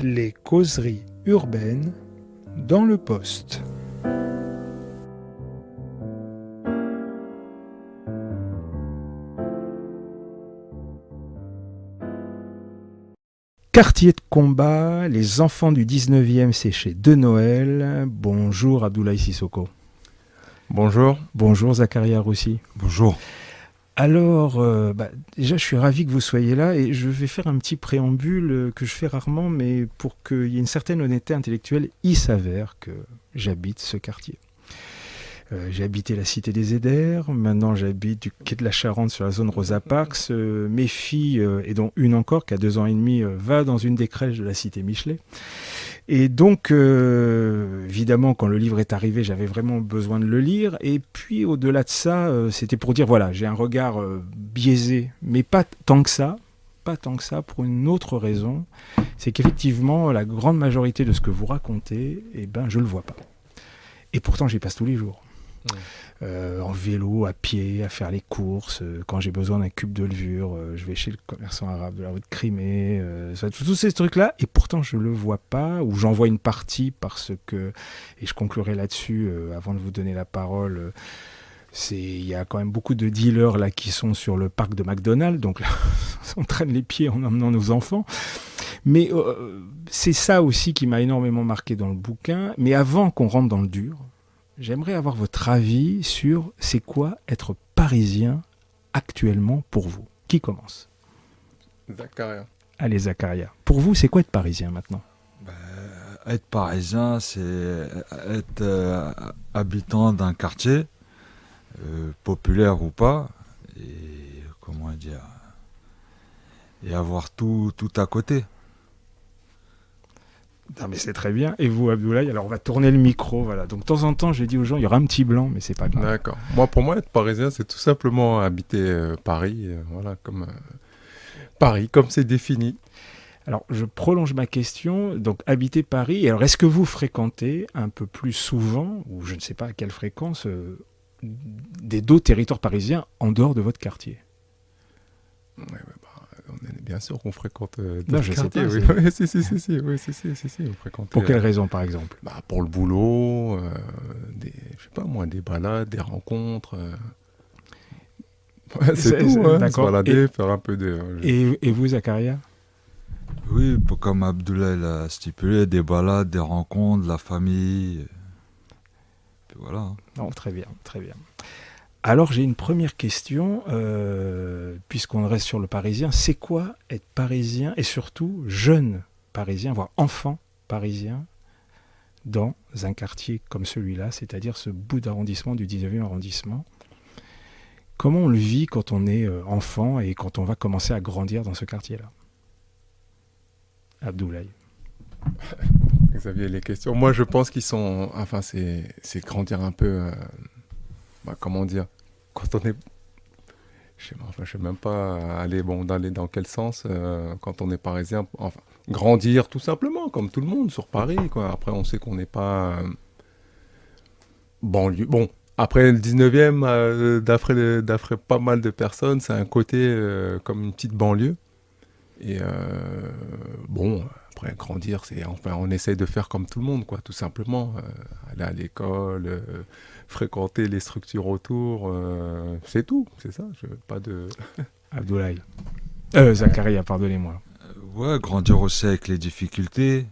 Les causeries urbaines dans le poste. Quartier de combat, les enfants du 19e, c'est chez De Noël. Bonjour Abdoulaye Sissoko. Bonjour. Bonjour Zakaria Roussi. Bonjour. Alors, déjà je suis ravi que vous soyez là et je vais faire un petit préambule que je fais rarement, mais pour qu'il y ait une certaine honnêteté intellectuelle, il s'avère que j'habite ce quartier. J'ai habité la cité des Aiders, maintenant j'habite du quai de la Charente sur la zone Rosa Parks. Mes filles, et dont une encore qui a 2 ans et demi, va dans une des crèches de la cité Michelet. Et donc, évidemment, quand le livre est arrivé, j'avais vraiment besoin de le lire. Et puis, au-delà de ça, c'était pour dire, voilà, j'ai un regard biaisé, mais pas tant que ça. Pas tant que ça, pour une autre raison. C'est qu'effectivement, la grande majorité de ce que vous racontez, je le vois pas. Et pourtant, j'y passe tous les jours. En vélo, à pied, à faire les courses. Quand j'ai besoin d'un cube de levure, je vais chez le commerçant arabe de la rue de Crimée. Tous ces trucs-là. Et pourtant, je ne le vois pas. Ou j'en vois une partie parce que... Et je conclurai là-dessus, avant de vous donner la parole... Il y a quand même beaucoup de dealers là, qui sont sur le parc de McDonald's. Donc là, on traîne les pieds en emmenant nos enfants. Mais c'est ça aussi qui m'a énormément marqué dans le bouquin. Mais avant qu'on rentre dans le dur... J'aimerais avoir votre avis sur c'est quoi être parisien actuellement pour vous. Qui commence ? Zakaria. Allez Zakaria. Pour vous, c'est quoi être parisien maintenant ? Être parisien, c'est être habitant d'un quartier, populaire ou pas, et comment dire, et avoir tout à côté. Non mais c'est très bien. Et vous, Abdoulaye, alors on va tourner le micro, voilà. Donc de temps en temps, j'ai dit aux gens, il y aura un petit blanc, mais c'est pas grave. D'accord. Pour moi, être parisien, c'est tout simplement habiter Paris, voilà, comme Paris, comme c'est défini. Alors je prolonge ma question. Donc habiter Paris. Et alors est-ce que vous fréquentez un peu plus souvent, ou je ne sais pas à quelle fréquence, d'autres territoires parisiens en dehors de votre quartier ? Bien sûr qu'on fréquente Non, je sais pas. oui. Si, on fréquente. Pour quelles raisons, par exemple ? Pour le boulot, des balades, des rencontres. C'est tout, hein, se balader, faire un peu de... Et vous, Zakaria ? Oui, comme Abdoulaye l'a stipulé, des balades, des rencontres, la famille. Puis voilà. Non, très bien, très bien. Alors j'ai une première question, puisqu'on reste sur le parisien. C'est quoi être parisien et surtout jeune parisien, voire enfant parisien, dans un quartier comme celui-là, c'est-à-dire ce bout d'arrondissement du 19e arrondissement ? Comment on le vit quand on est enfant et quand on va commencer à grandir dans ce quartier-là ? Abdoulaye. Xavier, les questions. Moi, je pense qu'ils sont... Enfin, c'est grandir un peu... comment dire, quand on est... Je sais même pas aller dans quel sens, quand on est parisien, enfin, grandir tout simplement, comme tout le monde, sur Paris, quoi. Après, on sait qu'on n'est pas banlieue. Bon, après le 19e, d'après pas mal de personnes, c'est un côté comme une petite banlieue. Et après, grandir, on essaye de faire comme tout le monde, quoi, tout simplement. Aller à l'école, fréquenter les structures autour, c'est tout, c'est ça. Pas de... Abdoulaye. Zakaria, pardonnez-moi. Ouais, grandir aussi avec les difficultés.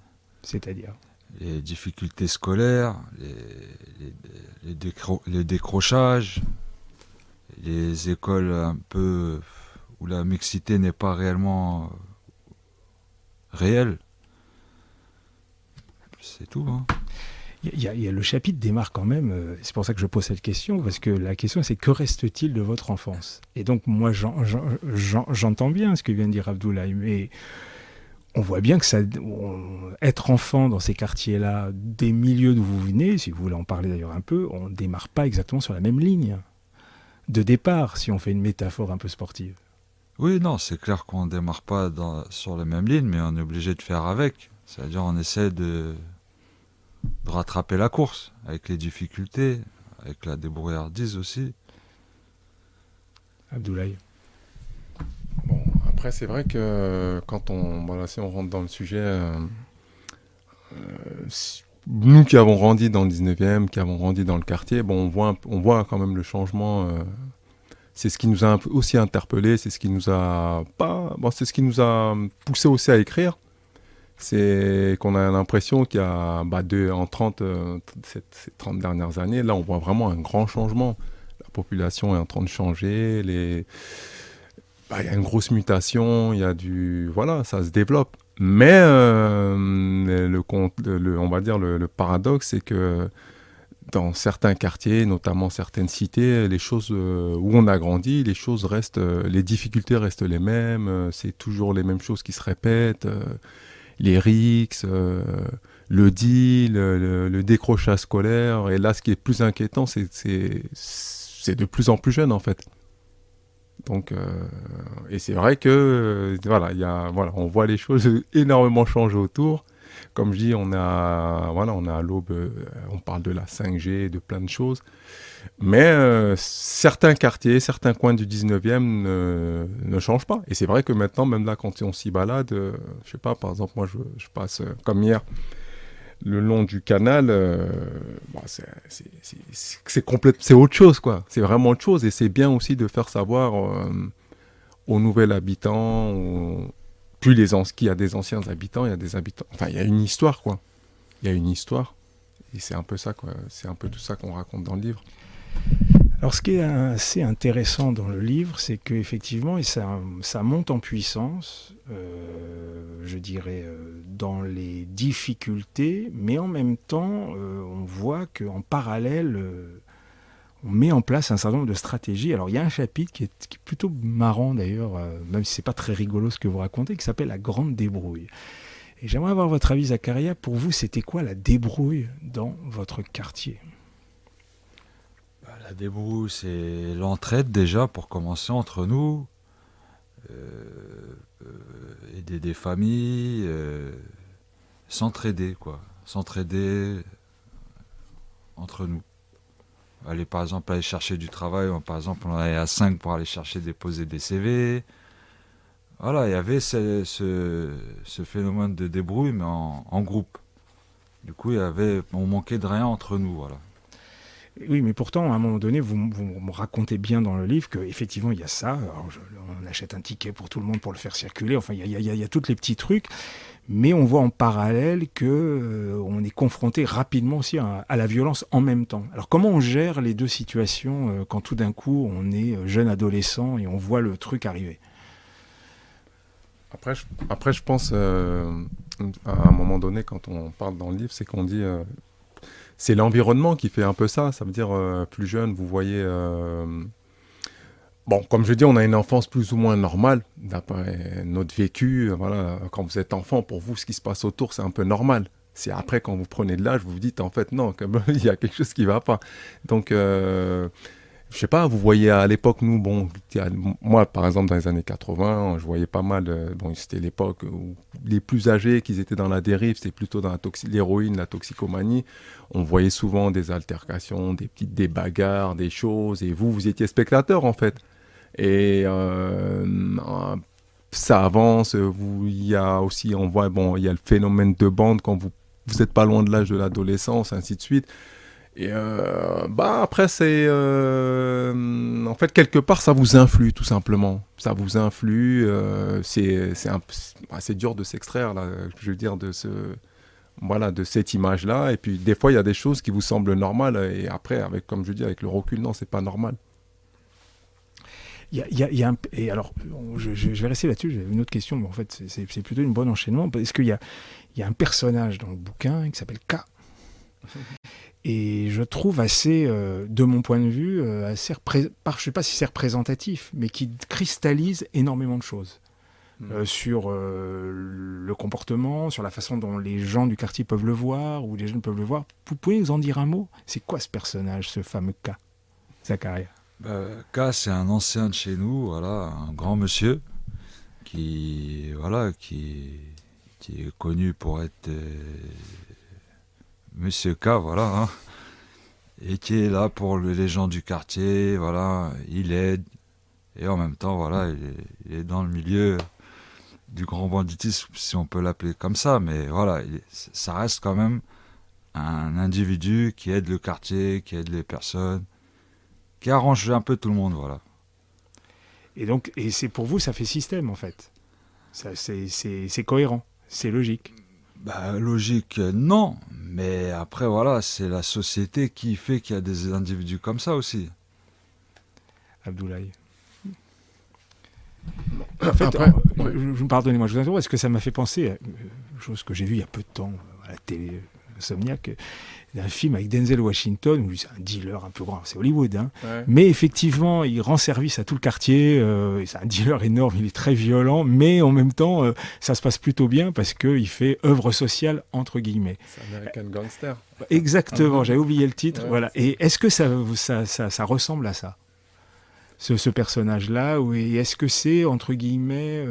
C'est-à-dire ? Les difficultés scolaires, les décrochages, les écoles un peu où la mixité n'est pas réellement réelle. C'est tout, hein. Il y a le chapitre démarre quand même, c'est pour ça que je pose cette question, parce que la question c'est que reste-t-il de votre enfance ? Et donc moi j'entends bien ce que vient de dire Abdoulaye, mais on voit bien que être enfant dans ces quartiers-là, des milieux d'où vous venez, si vous voulez en parler d'ailleurs un peu, on ne démarre pas exactement sur la même ligne de départ, si on fait une métaphore un peu sportive. Oui, non, c'est clair qu'on ne démarre pas sur la même ligne, mais on est obligé de faire avec. C'est-à-dire on essaie de rattraper la course, avec les difficultés, avec la débrouillardise aussi. Abdoulaye. Bon, après c'est vrai que quand si on rentre dans le sujet, nous qui avons grandi dans le 19e, qui avons grandi dans le quartier, bon, on voit quand même le changement. C'est ce qui nous a aussi interpellés, c'est ce qui nous a c'est ce qui nous a poussé aussi à écrire. C'est qu'on a l'impression qu'il y a ces 30 dernières années, là on voit vraiment un grand changement. La population est en train de changer, il y a une grosse mutation, voilà, ça se développe. Mais on va dire le paradoxe, c'est que dans certains quartiers, notamment certaines cités, les choses où on a grandi, les difficultés restent les mêmes. C'est toujours les mêmes choses qui se répètent. Les rixes, le deal, le décrochage scolaire. Et là, ce qui est plus inquiétant, c'est de plus en plus jeune en fait. Donc, et c'est vrai que on voit les choses énormément changer autour. Comme je dis, on est à l'aube, on parle de la 5G, de plein de choses. Mais certains quartiers, certains coins du 19e ne changent pas. Et c'est vrai que maintenant, même là, quand on s'y balade, je sais pas, par exemple, moi, je passe comme hier le long du canal, c'est autre chose, quoi. C'est vraiment autre chose. Et c'est bien aussi de faire savoir aux nouveaux habitants, qu'il y a des anciens habitants, il y a des habitants. Enfin, il y a une histoire, quoi. Il y a une histoire. Et c'est un peu ça, quoi. C'est un peu tout ça qu'on raconte dans le livre. Alors, ce qui est assez intéressant dans le livre, c'est qu'effectivement, et ça monte en puissance, je dirais, dans les difficultés, mais en même temps, on voit qu'en parallèle, on met en place un certain nombre de stratégies. Alors, il y a un chapitre qui est plutôt marrant d'ailleurs, même si c'est pas très rigolo ce que vous racontez, qui s'appelle La Grande Débrouille. Et j'aimerais avoir votre avis, Zakaria. Pour vous, c'était quoi la débrouille dans votre quartier ? La débrouille, c'est l'entraide déjà pour commencer entre nous, aider des familles, s'entraider quoi, s'entraider entre nous. Par exemple, aller chercher du travail, par exemple, on allait à 5 pour aller déposer des CV. Voilà, il y avait ce phénomène de débrouille, mais en groupe. Du coup, on manquait de rien entre nous, voilà. Oui, mais pourtant, à un moment donné, vous me racontez bien dans le livre qu'effectivement, il y a ça. Alors, on achète un ticket pour tout le monde pour le faire circuler. Enfin, il y a tous les petits trucs. Mais on voit en parallèle qu'on est confronté rapidement aussi à la violence en même temps. Alors, comment on gère les deux situations quand tout d'un coup, on est jeune adolescent et on voit le truc arriver ? Après, je pense, à un moment donné, quand on parle dans le livre, c'est qu'on dit... c'est l'environnement qui fait un peu ça. Ça veut dire, plus jeune, vous voyez... Bon, comme je dis, on a une enfance plus ou moins normale, d'après notre vécu. Voilà, quand vous êtes enfant, pour vous, ce qui se passe autour, c'est un peu normal. C'est après, quand vous prenez de l'âge, vous vous dites, en fait, non, il y a quelque chose qui ne va pas. Donc, je sais pas, vous voyez à l'époque, nous, moi, par exemple, dans les années 80, je voyais pas mal, c'était l'époque où les plus âgés, qui étaient dans la dérive, c'était plutôt dans l'héroïne, la toxicomanie. On voyait souvent des altercations, des bagarres, des choses, et vous étiez spectateur, en fait. Et ça avance, il y a aussi, on voit, il y a le phénomène de bande quand vous n'êtes pas loin de l'âge de l'adolescence, ainsi de suite. Et après, c'est... en fait, quelque part, ça vous influe, tout simplement. Ça vous influe. C'est dur de s'extraire, là, je veux dire, de cette image-là. Et puis, des fois, il y a des choses qui vous semblent normales. Et après, comme je dis, avec le recul, non, c'est pas normal. Et alors, je vais rester là-dessus, j'avais une autre question, mais en fait, c'est plutôt une bonne enchaînement. Est-ce qu'il y a un personnage dans le bouquin qui s'appelle K. Et je trouve assez, de mon point de vue, je ne sais pas si c'est représentatif, mais qui cristallise énormément de choses. Sur le comportement, sur la façon dont les gens du quartier peuvent le voir, ou les jeunes peuvent le voir. Vous pouvez nous en dire un mot ? C'est quoi ce personnage, ce fameux K, Zakaria ? K, c'est un ancien de chez nous, voilà, un grand monsieur qui est connu pour être Monsieur K, voilà, hein, et qui est là pour les gens du quartier, voilà, il aide, et en même temps, voilà, il est dans le milieu du grand banditisme, si on peut l'appeler comme ça, mais voilà, ça reste quand même un individu qui aide le quartier, qui aide les personnes, qui arrange un peu tout le monde, voilà. Et donc, et c'est pour vous, ça fait système en fait. C'est cohérent, c'est logique. Bah, logique, non. Mais après, voilà, c'est la société qui fait qu'il y a des individus comme ça aussi. Abdoulaye. En fait, Après, ouais. pardonnez-moi, je vous interromps, parce que ça m'a fait penser à une chose que j'ai vue il y a peu de temps à la télé, Insomniac, d'un film avec Denzel Washington, où c'est un dealer un peu grand, c'est Hollywood, hein. Ouais. Mais effectivement, il rend service à tout le quartier, c'est un dealer énorme, il est très violent, mais en même temps, ça se passe plutôt bien parce qu'il fait œuvre sociale, entre guillemets. C'est American Gangster. Exactement, j'avais oublié le titre. Ouais, voilà. Et est-ce que ça ressemble à ça, ce personnage-là, et est-ce que c'est, entre guillemets,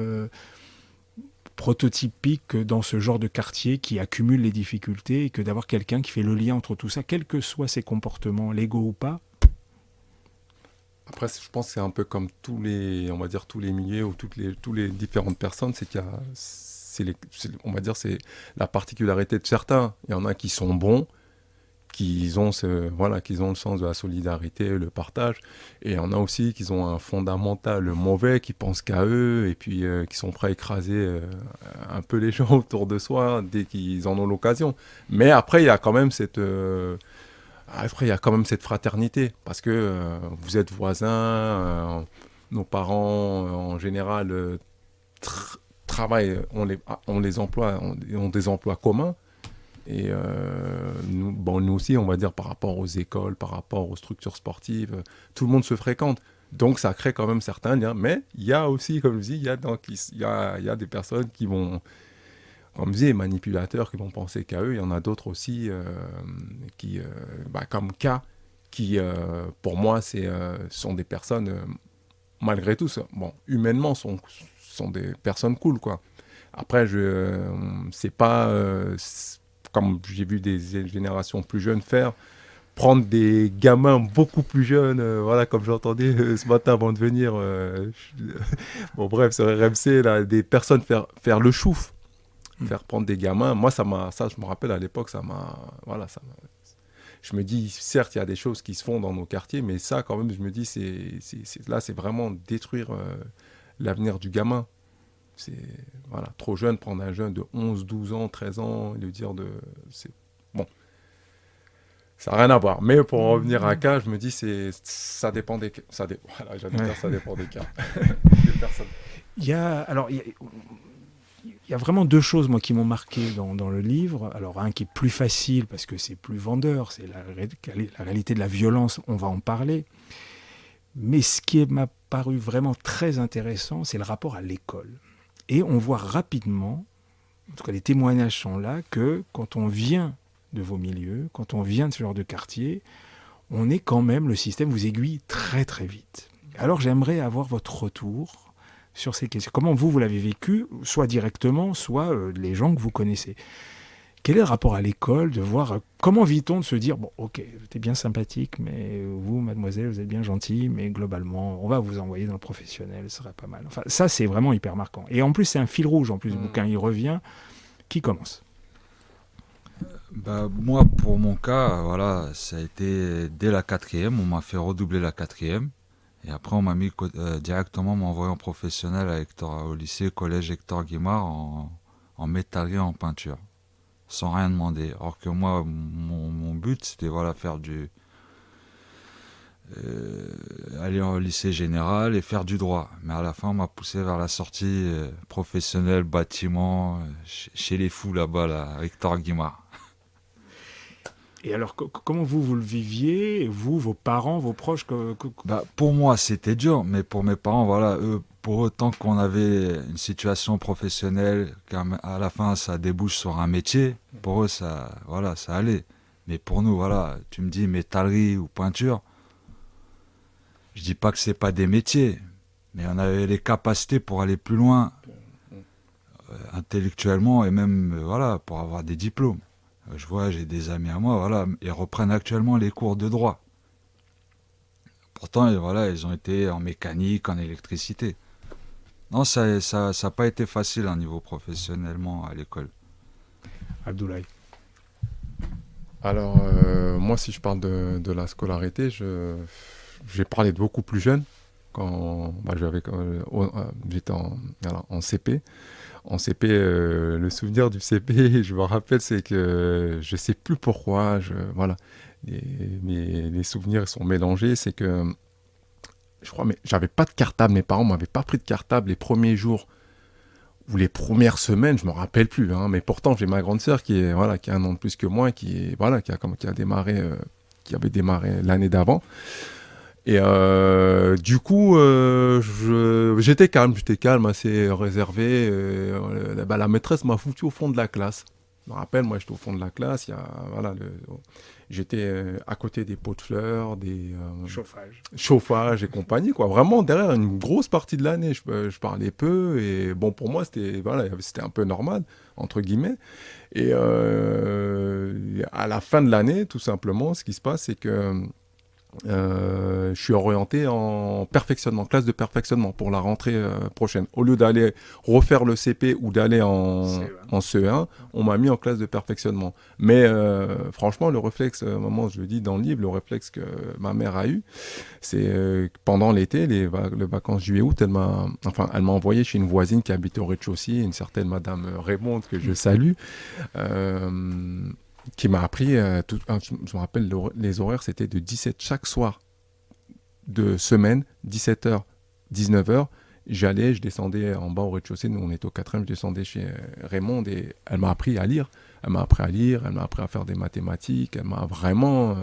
prototypique dans ce genre de quartier qui accumule les difficultés, et que d'avoir quelqu'un qui fait le lien entre tout ça, quels que soient ses comportements, légaux ou pas? Après, je pense que c'est un peu comme tous les, on va dire, tous les milieux ou tous les différentes personnes, c'est qu'il y a, on va dire, c'est la particularité de certains. Il y en a qui sont bons, qu'ils ont le sens de la solidarité, le partage. Et il y en a aussi qui ont un fondamental mauvais, qui pensent qu'à eux et puis qui sont prêts à écraser un peu les gens autour de soi dès qu'ils en ont l'occasion. Mais après, il y a quand même cette fraternité parce que vous êtes voisins, nos parents en général travaillent, on les emploie, ont des emplois communs. Et nous aussi, on va dire, par rapport aux écoles, par rapport aux structures sportives, tout le monde se fréquente. Donc, ça crée quand même certains liens. Mais il y a aussi, comme je dis, il y a des personnes qui vont, comme je dis, manipulateurs, qui vont penser qu'à eux. Il y en a d'autres aussi comme K, qui, pour moi, sont des personnes, malgré tout, humainement, sont des personnes cool, quoi. Après, c'est pas... comme j'ai vu des générations plus jeunes prendre des gamins beaucoup plus jeunes, voilà, comme j'entendais ce matin avant de venir, bon bref, sur RMC, là, des personnes faire le chouf, faire prendre des gamins. Moi, ça, je me rappelle à l'époque, je me dis, certes, il y a des choses qui se font dans nos quartiers, mais ça, quand même, je me dis, c'est vraiment détruire l'avenir du gamin. C'est trop jeune, prendre un jeune de 11, 12 ans, 13 ans, et lui dire bon, ça n'a rien à voir. Mais pour en revenir à un cas, je me dis, ça dépend des cas. Ça dépend des cas. Des personnes. Il y a vraiment deux choses, moi, qui m'ont marqué dans le livre. Alors, un qui est plus facile, parce que c'est plus vendeur, c'est la réalité de la violence, on va en parler. Mais ce qui m'a paru vraiment très intéressant, c'est le rapport à l'école. Et on voit rapidement, en tout cas les témoignages sont là, que quand on vient de vos milieux, quand on vient de ce genre de quartier, on est quand même, le système vous aiguille très très vite. Alors j'aimerais avoir votre retour sur ces questions. Comment vous l'avez vécu, soit directement, soit les gens que vous connaissez. Quel est le rapport à l'école, de voir comment vit-on de se dire, bon, ok, t'es bien sympathique, mais vous, mademoiselle, vous êtes bien gentille, mais globalement, on va vous envoyer dans le professionnel, ce serait pas mal. Enfin, ça, c'est vraiment hyper marquant. Et en plus, c'est un fil rouge, en plus, du bouquin, il revient. Qui commence? Bah, moi, pour mon cas, voilà, ça a été dès la 4e, on m'a fait redoubler la 4e. Et après, on m'a mis directement, m'envoyé en professionnel au lycée, collège Hector Guimard, en métallerie, en peinture. Sans rien demander. Alors que moi, mon but, c'était faire aller au lycée général et faire du droit. Mais à la fin, on m'a poussé vers la sortie professionnelle, bâtiment, chez les fous là-bas, là, Hector Guimard. Et alors, comment vous le viviez, vous, vos parents, vos proches Pour moi, c'était dur, mais pour mes parents, eux, pour autant qu'on avait une situation professionnelle, qu'à la fin, ça débouche sur un métier, pour eux, ça allait. Mais pour nous, tu me dis métallerie ou peinture, je dis pas que c'est pas des métiers, mais on avait les capacités pour aller plus loin, intellectuellement, et même, pour avoir des diplômes. Je vois, j'ai des amis à moi, ils reprennent actuellement les cours de droit. Pourtant, ils ont été en mécanique, en électricité. Non, ça n'a pas été facile à niveau professionnellement à l'école. Abdoulaye. Alors, moi, si je parle de la scolarité, j'ai parlé de beaucoup plus jeune. Quand j'étais en CP. En CP, le souvenir du CP, je me rappelle, c'est que je sais plus pourquoi. Voilà, les souvenirs sont mélangés. C'est que je crois, mais j'avais pas de cartable. Mes parents m'avaient pas pris de cartable les premiers jours ou les premières semaines, je me rappelle plus. Hein, mais pourtant, j'ai ma grande sœur qui a un an de plus que moi, qui avait démarré l'année d'avant. Et du coup, j'étais calme, assez réservé. La maîtresse m'a foutu au fond de la classe. Je me rappelle, moi, j'étais au fond de la classe. J'étais à côté des pots de fleurs, des chauffages et compagnie, quoi. Vraiment, derrière une grosse partie de l'année, je parlais peu. Et bon, pour moi, c'était un peu normal, entre guillemets. Et à la fin de l'année, tout simplement, ce qui se passe, c'est que je suis orienté en perfectionnement, classe de perfectionnement pour la rentrée prochaine. Au lieu d'aller refaire le CP ou d'aller en CE1, on m'a mis en classe de perfectionnement. Mais franchement, le réflexe, moment je le dis dans le livre, le réflexe que ma mère a eu, c'est pendant l'été, les vacances juillet-août, elle m'a envoyé chez une voisine qui habite au rez-de-chaussée, une certaine Madame Raymonde que je salue. Qui m'a appris, je me rappelle, les horaires, c'était de 17 chaque soir de semaine, 17h, 19h. Je descendais en bas au rez-de-chaussée, nous on était au 4e, je descendais chez Raymond et elle m'a appris à lire. Elle m'a appris à faire des mathématiques, elle m'a vraiment...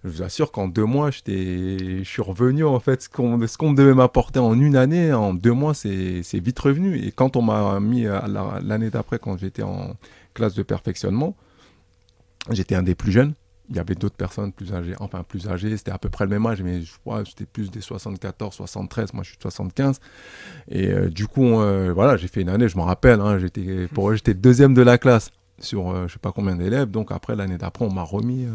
je vous assure qu'en 2 mois, je suis revenu en fait, ce qu'on devait m'apporter en une année, en 2 mois, c'est vite revenu. Et quand on m'a mis l'année d'après, quand j'étais en classe de perfectionnement, j'étais un des plus jeunes. Il y avait d'autres personnes plus âgées, c'était à peu près le même âge, mais je crois que c'était plus des 74, 73, moi je suis de 75. Et du coup, voilà, j'ai fait une année, je me rappelle, hein, j'étais deuxième de la classe sur je sais pas combien d'élèves. Donc après, l'année d'après, on m'a remis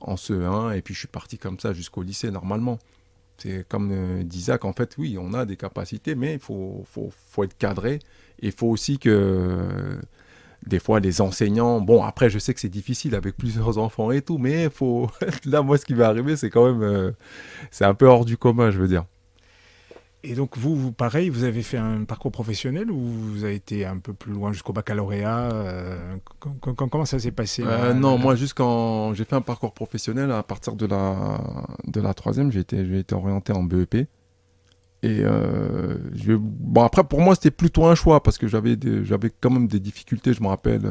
en CE1 et puis je suis parti comme ça jusqu'au lycée normalement. C'est comme dit Zach, en fait, oui, on a des capacités, mais il faut être cadré. Et il faut aussi que... des fois, les enseignants... Bon, après, je sais que c'est difficile avec plusieurs enfants et tout, mais faut... là, moi, ce qui va arriver, c'est quand même... c'est un peu hors du commun, je veux dire. Et donc, pareil, vous avez fait un parcours professionnel ou vous avez été un peu plus loin jusqu'au baccalauréat comment ça s'est passé Non, moi, j'ai fait un parcours professionnel à partir de la 3e, j'ai été orienté en BEP. Et bon, après, pour moi, c'était plutôt un choix parce que j'avais quand même des difficultés, je me rappelle,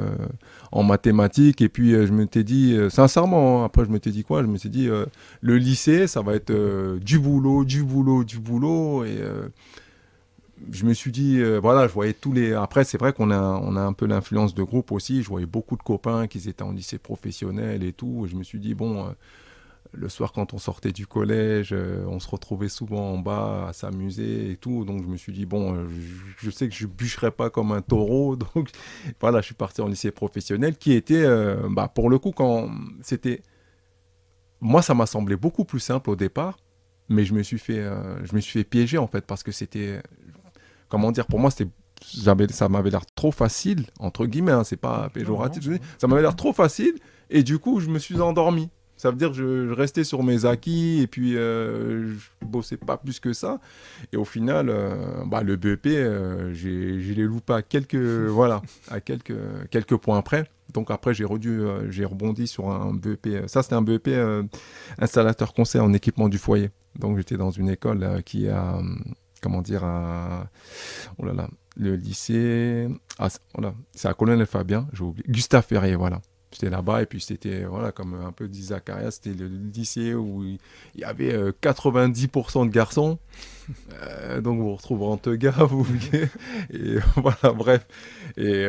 en mathématiques. Et puis, je m'étais dit, sincèrement, hein, après, je m'étais dit quoi? Je me suis dit, le lycée, ça va être du boulot, du boulot, du boulot. Et je me suis dit, voilà, je voyais tous les... Après, c'est vrai qu'on a un peu l'influence de groupe aussi. Je voyais beaucoup de copains qui étaient en lycée professionnel et tout. Et je me suis dit, bon... le soir, quand on sortait du collège, on se retrouvait souvent en bas à s'amuser et tout. Donc, je me suis dit, bon, je sais que je ne bûcherai pas comme un taureau. Donc, voilà, je suis parti en lycée professionnel qui était, pour le coup, moi, ça m'a semblé beaucoup plus simple au départ, mais je me suis fait piéger, en fait, parce que c'était... Comment dire, pour moi, ça m'avait l'air trop facile, entre guillemets, hein, c'est pas péjoratif. Ça m'avait l'air trop facile et du coup, je me suis endormi. Ça veut dire que je restais sur mes acquis et puis je bossais pas plus que ça. Et au final, le BEP, je l'ai loupé à quelques points près. Donc après, j'ai rebondi sur un BEP. Ça, c'était un BEP installateur conseil en équipement du foyer. Donc j'étais dans une école qui a, oh là là, le lycée, c'est à Colonel Fabien, j'ai oublié, Gustave Ferrier, voilà. J'étais là-bas et puis c'était, voilà, comme un peu dit Zacharias, c'était le lycée où il y avait 90% de garçons. Donc vous retrouvez en teuga, et voilà, bref. Et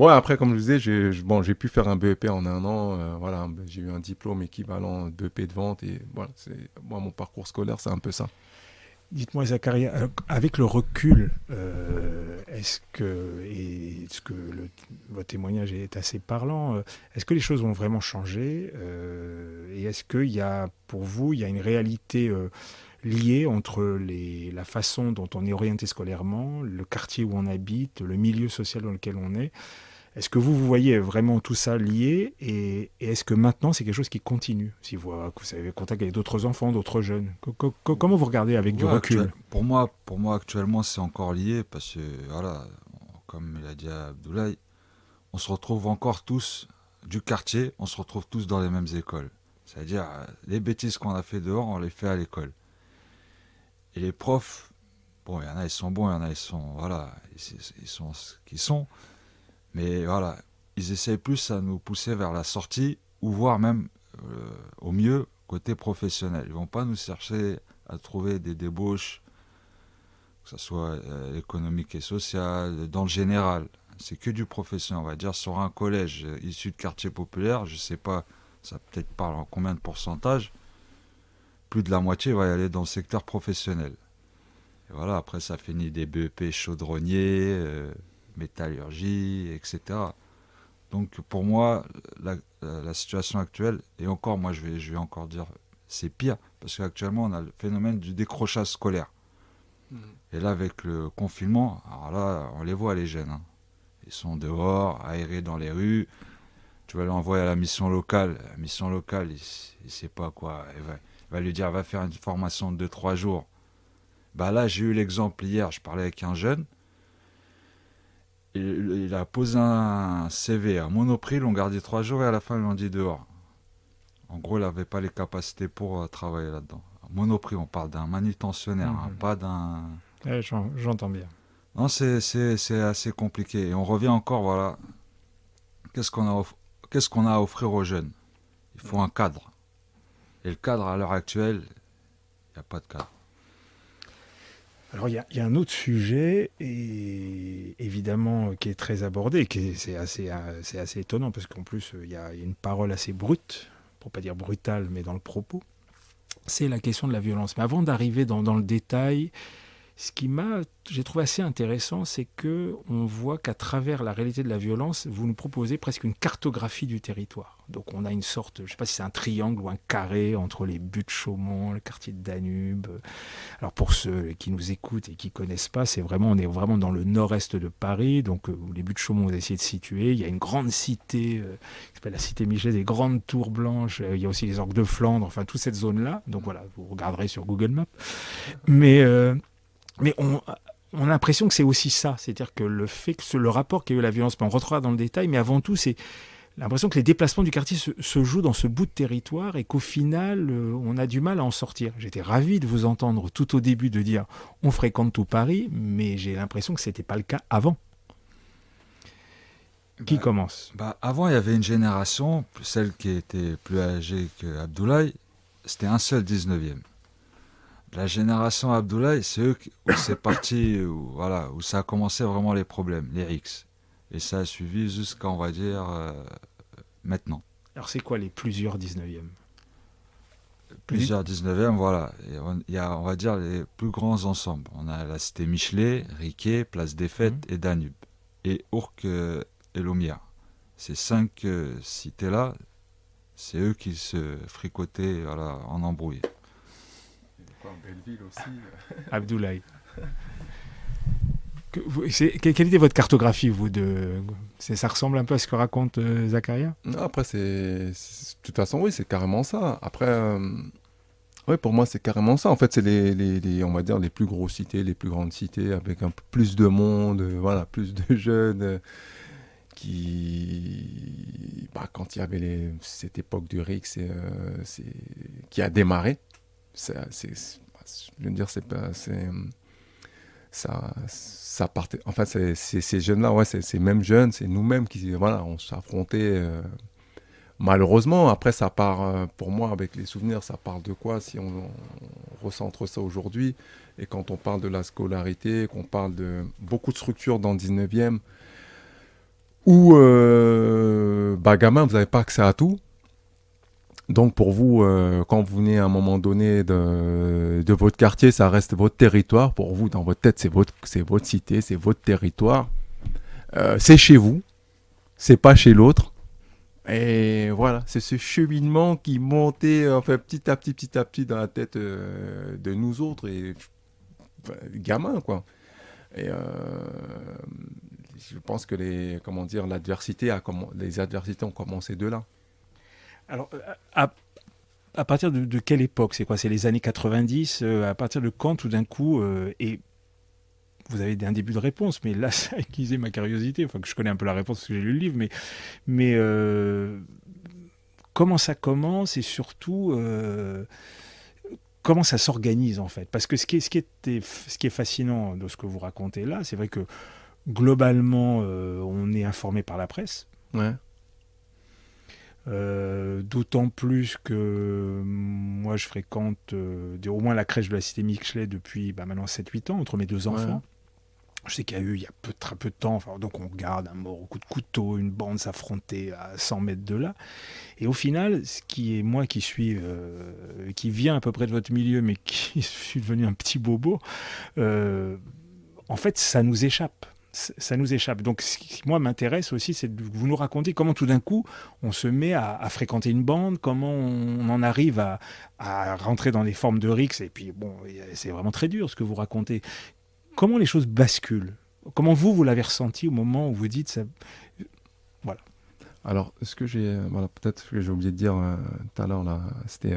après, comme je disais, j'ai pu faire un BEP en un an. Voilà, j'ai eu un diplôme équivalent BEP de vente et voilà, moi, mon parcours scolaire, c'est un peu ça. Dites-moi, Zacharia, avec le recul, est-ce que votre témoignage est assez parlant, est-ce que les choses ont vraiment changé et est-ce qu'il y a, pour vous, il y a une réalité liée entre la façon dont on est orienté scolairement, le quartier où on habite, le milieu social dans lequel on est? Est-ce que vous voyez vraiment tout ça lié et est-ce que maintenant c'est quelque chose qui continue? Si vous avez contact avec d'autres enfants, d'autres jeunes, comment vous regardez avec du Ouais, recul? pour moi actuellement, c'est encore lié parce que, voilà, comme il a dit à Abdoulaye, on se retrouve encore tous du quartier, on se retrouve tous dans les mêmes écoles. C'est-à-dire, les bêtises qu'on a fait dehors, on les fait à l'école. Et les profs, bon, il y en a, ils sont bons, il y en a, ils sont, voilà, ils sont ce qu'ils sont. Mais voilà, ils essayent plus à nous pousser vers la sortie, ou voire même, au mieux, côté professionnel. Ils vont pas nous chercher à trouver des débauches, que ce soit économique et social, dans le général. C'est que du professionnel, on va dire, sur un collège issu de quartier populaire, je sais pas, ça peut-être parle en combien de pourcentage, plus de la moitié va y aller dans le secteur professionnel. Et voilà, après ça finit des BEP chaudronniers, métallurgie, etc. Donc pour moi, la situation actuelle, et encore moi je vais encore dire, c'est pire, parce qu'actuellement on a le phénomène du décrochage scolaire. Et là avec le confinement, alors là on les voit les jeunes, hein. Ils sont dehors, aérés dans les rues, tu vas l'envoyer à la mission locale, il sait pas quoi, il va lui dire va faire une formation de 2-3 jours. Bah là j'ai eu l'exemple hier, je parlais avec un jeune, il a posé un CV à Monoprix, ils l'ont gardé 3 jours et à la fin ils l'ont dit dehors. En gros, il n'avait pas les capacités pour travailler là-dedans. Monoprix, on parle d'un manutentionnaire, hein, pas d'un... Ouais, j'entends bien. Non, c'est assez compliqué. Et on revient encore, voilà, qu'est-ce qu'on a à offrir aux jeunes? Il faut un cadre. Et le cadre, à l'heure actuelle, il n'y a pas de cadre. Alors il y a un autre sujet, et évidemment, qui est très abordé, c'est assez étonnant, parce qu'en plus, il y a une parole assez brute, pour pas dire brutale, mais dans le propos, c'est la question de la violence. Mais avant d'arriver dans le détail, ce j'ai trouvé assez intéressant, c'est que on voit qu'à travers la réalité de la violence, vous nous proposez presque une cartographie du territoire. Donc on a une sorte, je ne sais pas si c'est un triangle ou un carré entre les buttes Chaumont, le quartier de Danube. Alors pour ceux qui nous écoutent et qui ne connaissent pas, on est vraiment dans le nord-est de Paris, donc où les buttes Chaumont, vous essayez de situer. Il y a une grande cité, qui s'appelle la cité Michelet, des grandes tours blanches. Il y a aussi les orgues de Flandre, enfin toute cette zone-là. Donc voilà, vous regarderez sur Google Maps. Mais on a l'impression que c'est aussi ça, c'est-à-dire que le rapport qu'il y a eu à la violence, on rentrera dans le détail, mais avant tout, c'est l'impression que les déplacements du quartier se jouent dans ce bout de territoire et qu'au final, on a du mal à en sortir. J'étais ravi de vous entendre tout au début de dire on fréquente tout Paris, mais j'ai l'impression que ce n'était pas le cas avant. Qui commence? Avant, il y avait une génération, celle qui était plus âgée qu'Abdoulaye, c'était un seul 19e. La génération Abdoulaye, c'est eux où c'est parti, où ça a commencé vraiment les problèmes, les rixes. Et ça a suivi jusqu'à, on va dire, maintenant. Alors c'est quoi les plusieurs 19e? Plusieurs 19e, voilà. Et il y a, on va dire, les plus grands ensembles. On a la cité Michelet, Riquet, Place des Fêtes et Danube. Et Ourcq et Lomière. Ces 5 cités-là, c'est eux qui se fricotaient, voilà, en embrouille. En Belleville aussi. Abdoulaye. Quelle était votre cartographie, vous ça ressemble un peu à ce que raconte Zakaria? Non, après, de toute façon, oui, c'est carrément ça. Après, oui, pour moi, c'est carrément ça. En fait, c'est on va dire, les plus grosses cités, les plus grandes cités, avec un peu plus de monde, voilà, plus de jeunes quand il y avait cette époque du RIC, qui a démarré. Je veux dire, ça partait. Enfin, ces jeunes-là, ouais, ces mêmes jeunes, c'est nous-mêmes qui, voilà, on s'affrontait. Malheureusement, après, ça part, pour moi, avec les souvenirs, ça part de quoi si on recentre ça aujourd'hui? Et quand on parle de la scolarité, qu'on parle de beaucoup de structures dans le 19e, où, gamin, vous n'avez pas accès à tout. Donc pour vous, quand vous venez à un moment donné de votre quartier, ça reste votre territoire. Pour vous, dans votre tête, c'est votre cité, c'est votre territoire. C'est chez vous, c'est pas chez l'autre. Et voilà, c'est ce cheminement qui montait petit à petit dans la tête de nous autres, et gamins, quoi. Et je pense que les adversités ont commencé de là. Alors, à partir de quelle époque? C'est quoi? C'est les années 90? À partir de quand, tout d'un coup, et vous avez un début de réponse, mais là, ça a aiguisé ma curiosité. Enfin, que je connais un peu la réponse parce que j'ai lu le livre, mais comment ça commence et surtout comment ça s'organise en fait? Parce que ce qui est fascinant de ce que vous racontez là, c'est vrai que globalement, on est informé par la presse. Ouais. D'autant plus que moi je fréquente au moins la crèche de la cité Michelet depuis maintenant 7-8 ans entre mes deux enfants. Je sais qu'il y a eu il y a très peu de temps, donc on regarde un mort au coup de couteau, une bande s'affronter à 100 mètres de là. Et au final, ce qui est moi qui viens à peu près de votre milieu, mais qui suis devenu un petit bobo, en fait ça nous échappe. Ça nous échappe. Donc, ce qui, moi, m'intéresse aussi, c'est de vous nous raconter comment tout d'un coup, on se met à fréquenter une bande, comment on en arrive à rentrer dans des formes de rixes. Et puis, bon, c'est vraiment très dur ce que vous racontez. Comment les choses basculent? Comment vous l'avez ressenti au moment où vous dites ça? Voilà. Alors, peut-être que j'ai oublié de dire tout à l'heure, là, c'était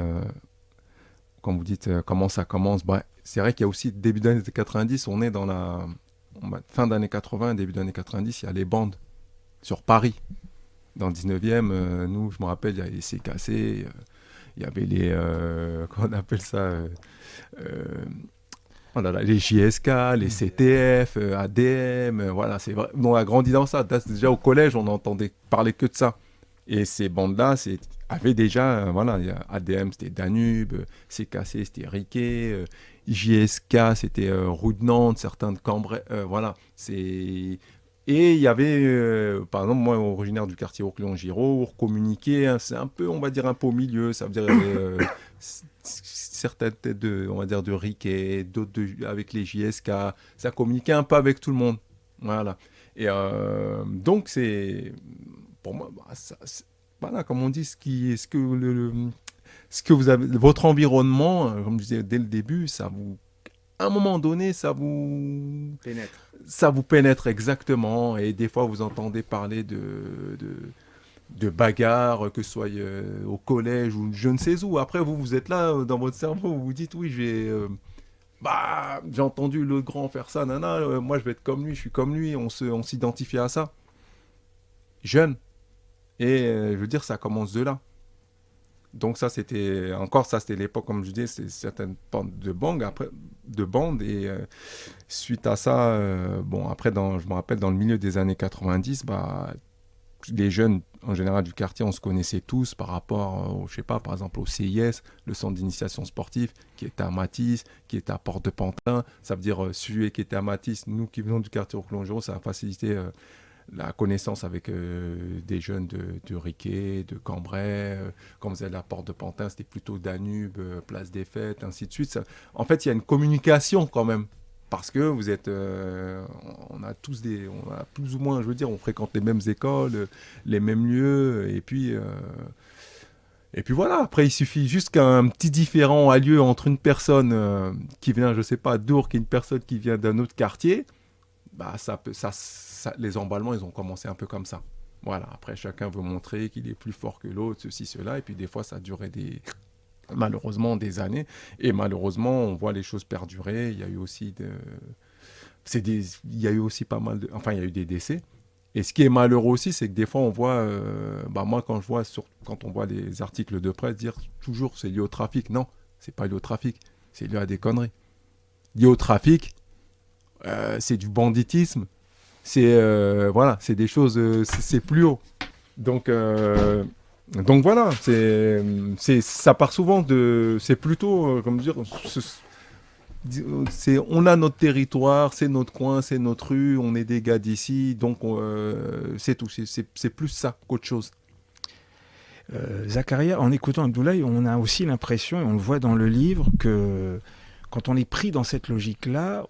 quand vous dites comment ça commence. C'est vrai qu'il y a aussi début des années 90, on est dans la fin d'années 80, début d'années 90, il y a les bandes sur Paris. Dans le 19e, nous, je me rappelle, il y avait les CKC, il y avait les... comment on appelle ça les JSK, les CTF, ADM, voilà, c'est vrai. On a grandi dans ça. Déjà au collège, on n'entendait parler que de ça. Et ces bandes-là, avaient déjà, ADM, c'était Danube, CKC, c'était Riquet, JSK, c'était rue de Nantes, certains de Cambrai, voilà. Et il y avait, par exemple, moi, originaire du quartier Ourcléon-Giraud, communiqué, c'est un peu, on va dire, un peu au milieu, ça veut dire, certaines têtes de Riquet, d'autres avec les JSK, ça communiquait un peu avec tout le monde, voilà. Et donc, c'est, pour moi, voilà, comme on dit, ce que vous avez, votre environnement, comme je disais dès le début, à un moment donné, ça vous pénètre exactement. Et des fois, vous entendez parler de bagarres, que ce soit au collège ou je ne sais où. Après, vous êtes là, dans votre cerveau, vous vous dites, oui, j'ai entendu l'autre grand faire ça, moi, je vais être comme lui, je suis comme lui. On s'identifie à ça. Jeune. Et je veux dire, ça commence de là. Donc c'était l'époque, comme je disais, c'est certaines bandes de bandes. Et suite à ça, après, je me rappelle, dans le milieu des années 90, les jeunes, en général, du quartier, on se connaissait tous par rapport, je sais pas, par exemple, au CIS, le centre d'initiation sportive, qui était à Matisse, qui était à Porte de Pantin. Ça veut dire, celui qui était à Matisse, nous qui venons du quartier Ourcléon-Giraud, ça a facilité la connaissance avec des jeunes de Riquet, de Cambrai. Quand vous allez à la Porte de Pantin, c'était plutôt Danube, Place des Fêtes, ainsi de suite. En fait, il y a une communication quand même. Parce que vous êtes... on a plus ou moins, je veux dire, on fréquente les mêmes écoles, les mêmes lieux. Et puis voilà, après, il suffit juste qu'un petit différend a lieu entre une personne qui vient, je sais pas, d'Ourcq et une personne qui vient d'un autre quartier. Les emballements, ils ont commencé un peu comme ça. Voilà, après, chacun veut montrer qu'il est plus fort que l'autre, ceci, cela. Et puis, des fois, ça durait malheureusement des années. Et malheureusement, on voit les choses perdurer. Il y a eu aussi il y a eu aussi pas mal enfin, il y a eu des décès. Et ce qui est malheureux aussi, c'est que des fois, on voit... moi, quand on voit des articles de presse dire toujours c'est lié au trafic. Non, c'est pas lié au trafic. C'est lié à des conneries. Lié au trafic, c'est du banditisme. C'est des choses, c'est plus haut. Donc voilà, ça part souvent c'est plutôt, comme dire, on a notre territoire, c'est notre coin, c'est notre rue, on est des gars d'ici, donc c'est tout. C'est plus ça qu'autre chose. Zakaria, en écoutant Abdoulaye, on a aussi l'impression, et on le voit dans le livre, que quand on est pris dans cette logique-là,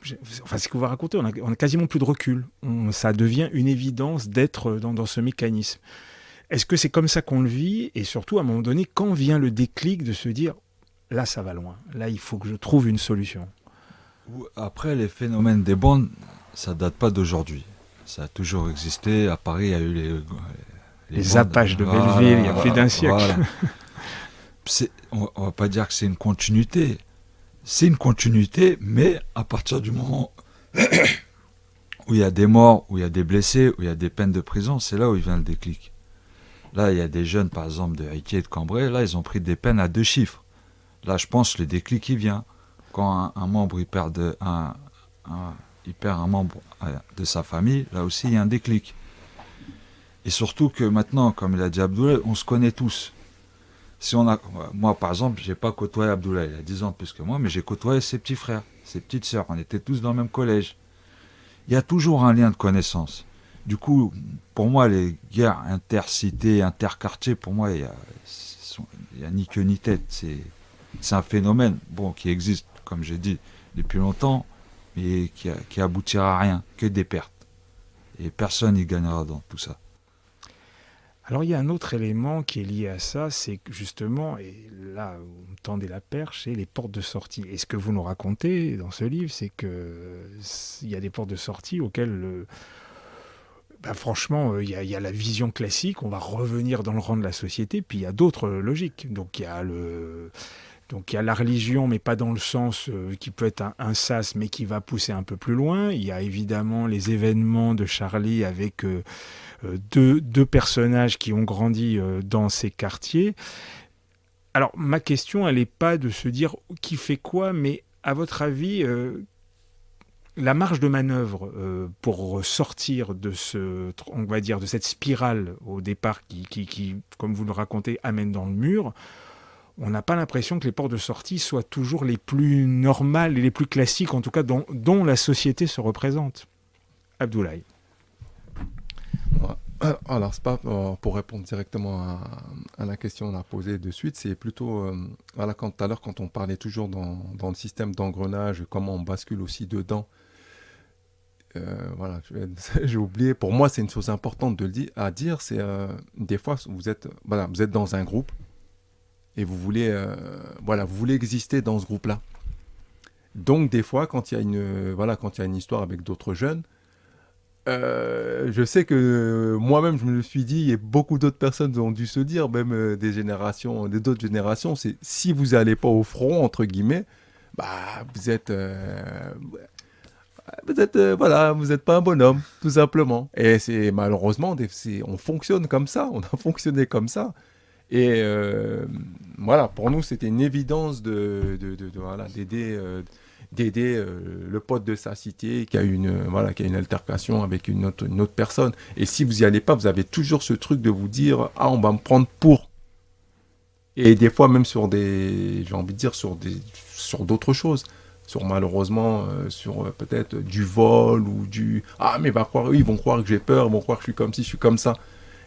ce que vous racontez, on a quasiment plus de recul. Ça devient une évidence d'être dans ce mécanisme. Est-ce que c'est comme ça qu'on le vit? Et surtout, à un moment donné, quand vient le déclic de se dire « là, ça va loin. Là, il faut que je trouve une solution ». Après, les phénomènes des bandes, ça date pas d'aujourd'hui. Ça a toujours existé. À Paris, il y a eu Les bandes. Apaches de Belleville, il y a plus d'un siècle. Voilà. On va pas dire que c'est une continuité. C'est une continuité, mais à partir du moment où il y a des morts, où il y a des blessés, où il y a des peines de prison, c'est là où il vient le déclic. Là, il y a des jeunes, par exemple, de Riquier et de Cambrai, là, ils ont pris des peines à 2 chiffres. Là, je pense que le déclic, il vient. Quand un membre, il perd un membre de sa famille, là aussi, il y a un déclic. Et surtout que maintenant, comme il a dit Abdoulaye, on se connaît tous. Moi, par exemple, je n'ai pas côtoyé Abdoulaye, il a 10 ans de plus que moi, mais j'ai côtoyé ses petits frères, ses petites sœurs. On était tous dans le même collège. Il y a toujours un lien de connaissance. Du coup, pour moi, les guerres intercités, interquartiers, pour moi, il y a ni queue ni tête. C'est un phénomène qui existe, comme j'ai dit, depuis longtemps, mais qui aboutira à rien, que des pertes. Et personne n'y gagnera dans tout ça. Alors il y a un autre élément qui est lié à ça, c'est que justement, et là vous me tendez la perche, c'est les portes de sortie. Et ce que vous nous racontez dans ce livre, c'est qu'il y a des portes de sortie auxquelles, franchement, il y a la vision classique, on va revenir dans le rang de la société, puis il y a d'autres logiques. Donc il y a la religion, mais pas dans le sens qui peut être un sas, mais qui va pousser un peu plus loin. Il y a évidemment les événements de Charlie avec deux personnages qui ont grandi dans ces quartiers. Alors, ma question, elle n'est pas de se dire qui fait quoi, mais à votre avis, la marge de manœuvre pour sortir de on va dire, de cette spirale au départ qui, comme vous le racontez, amène dans le mur, on n'a pas l'impression que les portes de sortie soient toujours les plus normales et les plus classiques, en tout cas dont la société se représente. Abdoulaye. Alors, c'est pas pour répondre directement à la question qu'on a posée de suite, c'est plutôt, voilà, tout à l'heure, quand on parlait toujours dans le système d'engrenage, comment on bascule aussi dedans, voilà, j'ai oublié, pour moi, c'est une chose importante à dire, c'est des fois, vous êtes dans un groupe et vous voulez exister dans ce groupe-là. Donc, des fois, quand il y a une histoire avec d'autres jeunes, je sais que moi-même je me suis dit, et beaucoup d'autres personnes ont dû se dire, même d'autres générations, c'est si vous n'allez pas au front, entre guillemets, vous êtes pas un bonhomme, tout simplement. Et c'est malheureusement, on fonctionne comme ça, on a fonctionné comme ça. Et voilà, pour nous, c'était une évidence d'aider le pote de sa cité qui a une altercation avec une autre personne. Et si vous n'y allez pas, vous avez toujours ce truc de vous dire « Ah, on va me prendre pour ». Et des fois même sur d'autres choses. Malheureusement, sur peut-être du vol ou du « Ah, mais ils vont croire que j'ai peur, ils vont croire que je suis comme ci, je suis comme ça ».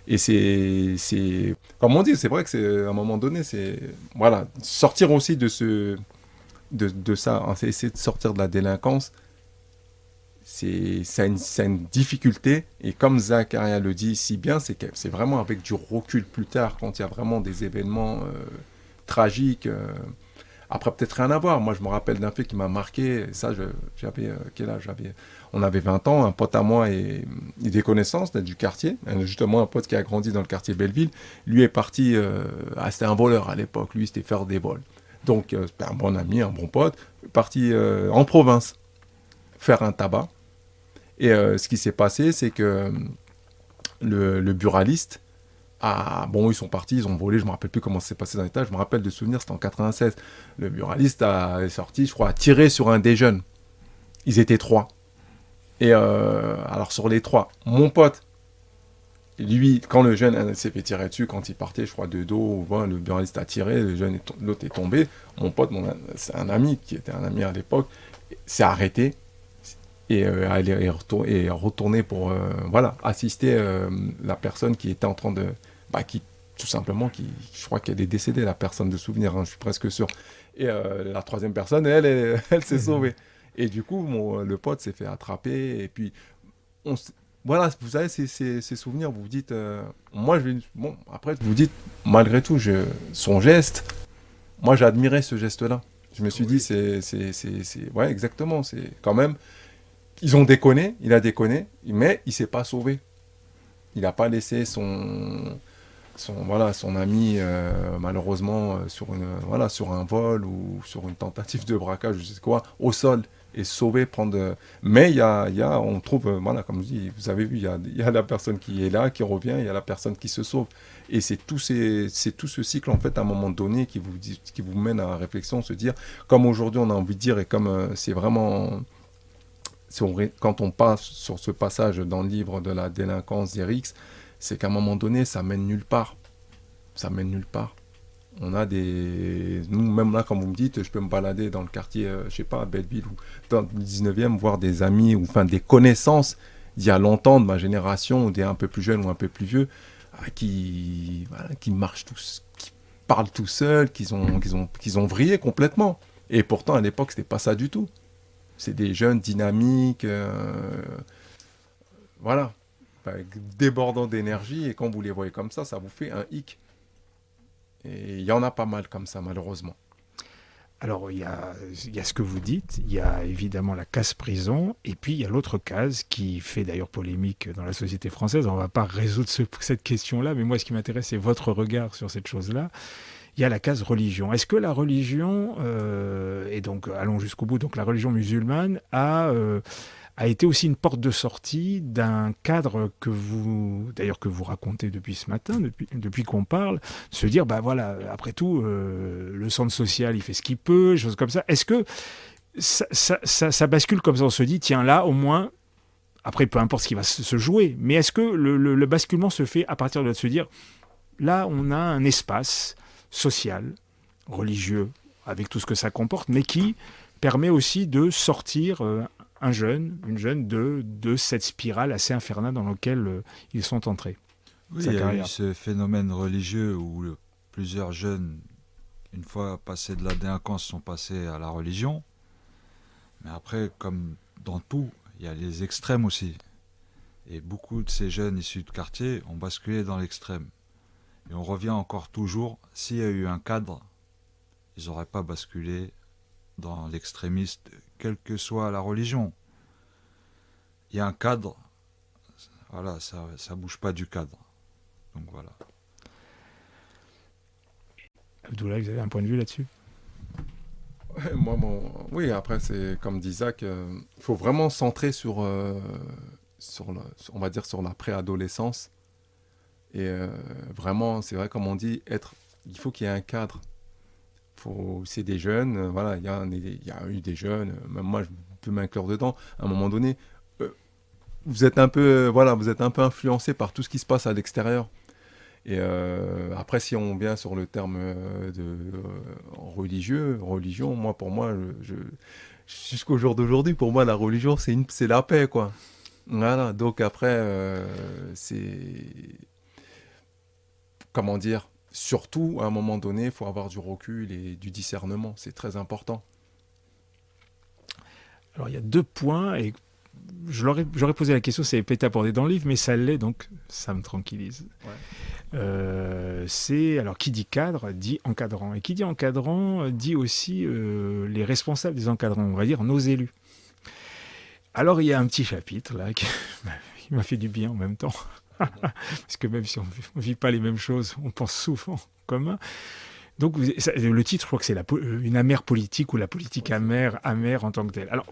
Et c'est comme on dit, c'est vrai que c'est à un moment donné, c'est voilà, sortir aussi de ça, essayer de sortir de la délinquance, c'est une difficulté. Et comme Zakaria le dit si bien, c'est vraiment avec du recul plus tard, quand il y a vraiment des événements tragiques. Après, peut-être rien à voir. Moi, je me rappelle d'un fait qui m'a marqué. Ça, j'avais quel âge on avait 20 ans. Un pote à moi et des connaissances du quartier. Justement, un pote qui a grandi dans le quartier Belleville. Lui est parti... c'était un voleur à l'époque. Lui, c'était faire des vols. Donc, c'était un bon ami, un bon pote. Parti en province faire un tabac. Et ce qui s'est passé, c'est que le buraliste... ils sont partis, ils ont volé, je ne me rappelle plus comment ça s'est passé dans l'état, je me rappelle de souvenir, c'était en 96. Le buraliste est sorti, je crois, a tiré sur un des jeunes. Ils étaient 3. Et alors sur les 3, mon pote, lui, quand le jeune s'est fait tirer dessus, quand il partait, je crois, de dos, le buraliste a tiré, l'autre est tombé. Mon pote, c'est un ami, qui était un ami à l'époque, s'est arrêté. Et est retourné pour assister la personne qui était en train de... je crois qu'elle est décédée, la personne de souvenir, je suis presque sûr. Et la troisième personne, elle s'est sauvée. Et du coup, le pote s'est fait attraper. Et puis, voilà, vous savez, ces souvenirs, vous vous dites... après, vous vous dites, malgré tout, son geste, moi, j'ai admiré ce geste-là. Je me suis dit, ouais, exactement, c'est quand même... ils ont déconné, il a déconné, mais il s'est pas sauvé. Il n'a pas laissé son ami, malheureusement, sur un vol ou sur une tentative de braquage, je sais quoi, au sol, et sauver, Mais on trouve, comme je dis, vous avez vu, il y a la personne qui est là, qui revient, il y a la personne qui se sauve. Et c'est tout ce cycle, en fait, à un moment donné, qui vous mène à la réflexion, se dire, comme aujourd'hui, on a envie de dire, et comme c'est vraiment... quand on passe sur ce passage dans le livre de la délinquance d'Erix, c'est qu'à un moment donné, ça mène nulle part. Ça mène nulle part. On a nous, même là, comme vous me dites, je peux me balader dans le quartier, je sais pas, à Belleville ou dans le 19e, voir des amis ou enfin des connaissances d'il y a longtemps, de ma génération, ou des un peu plus jeunes ou un peu plus vieux, qui marchent tous, qui parlent tout seuls, qui ont vrillé complètement. Et pourtant, à l'époque, c'était pas ça du tout. C'est des jeunes dynamiques, voilà, débordant d'énergie, et quand vous les voyez comme ça vous fait un hic. Et il y en a pas mal comme ça, malheureusement. Alors, il y a ce que vous dites, il y a évidemment la case prison, et puis il y a l'autre case qui fait d'ailleurs polémique dans la société française. On ne va pas résoudre cette question-là, mais moi, ce qui m'intéresse, c'est votre regard sur cette chose-là. Il y a la case religion. Est-ce que la religion, et donc allons jusqu'au bout, donc la religion musulmane a été aussi une porte de sortie d'un cadre que vous racontez depuis ce matin, depuis qu'on parle, se dire, après tout, le centre social, il fait ce qu'il peut, choses comme ça. Est-ce que ça bascule comme ça, on se dit, tiens, là, au moins, après, peu importe ce qui va se jouer, mais est-ce que le basculement se fait à partir de se dire, là, on a un espace social, religieux, avec tout ce que ça comporte, mais qui permet aussi de sortir une jeune de cette spirale assez infernale dans laquelle ils sont entrés. Oui, il y a eu ce phénomène religieux où plusieurs jeunes, une fois passés de la délinquance, sont passés à la religion. Mais après, comme dans tout, il y a les extrêmes aussi. Et beaucoup de ces jeunes issus de quartier ont basculé dans l'extrême. Et on revient encore toujours, s'il y a eu un cadre, ils n'auraient pas basculé dans l'extrémiste, quelle que soit la religion. Il y a un cadre, voilà, ça bouge pas du cadre. Donc voilà. Abdoulaye, vous avez un point de vue là-dessus ? Oui, après, c'est comme dit Zach, il faut vraiment centrer sur la préadolescence. Et vraiment, c'est vrai, comme on dit, il faut qu'il y ait un cadre. C'est des jeunes, il y a eu des jeunes, même moi je peux m'inclure dedans. À un moment donné, vous êtes un peu influencé par tout ce qui se passe à l'extérieur. Et après, si on vient sur le terme religion, pour moi, jusqu'au jour d'aujourd'hui, pour moi, la religion, c'est la paix, quoi. Voilà, donc après, comment dire, surtout, à un moment donné, il faut avoir du recul et du discernement. C'est très important. Alors, il y a 2 points, et j'aurais posé la question, c'est peut-être abordé dans le livre, mais ça l'est, donc ça me tranquillise. Ouais. Alors, qui dit cadre, dit encadrant. Et qui dit encadrant, dit aussi les responsables des encadrants, on va dire nos élus. Alors, il y a un petit chapitre, là, qui m'a fait du bien en même temps. Parce que même si on ne vit pas les mêmes choses, on pense souvent en commun. Donc, le titre, je crois que c'est une amère politique, ou la politique amère en tant que telle. Alors,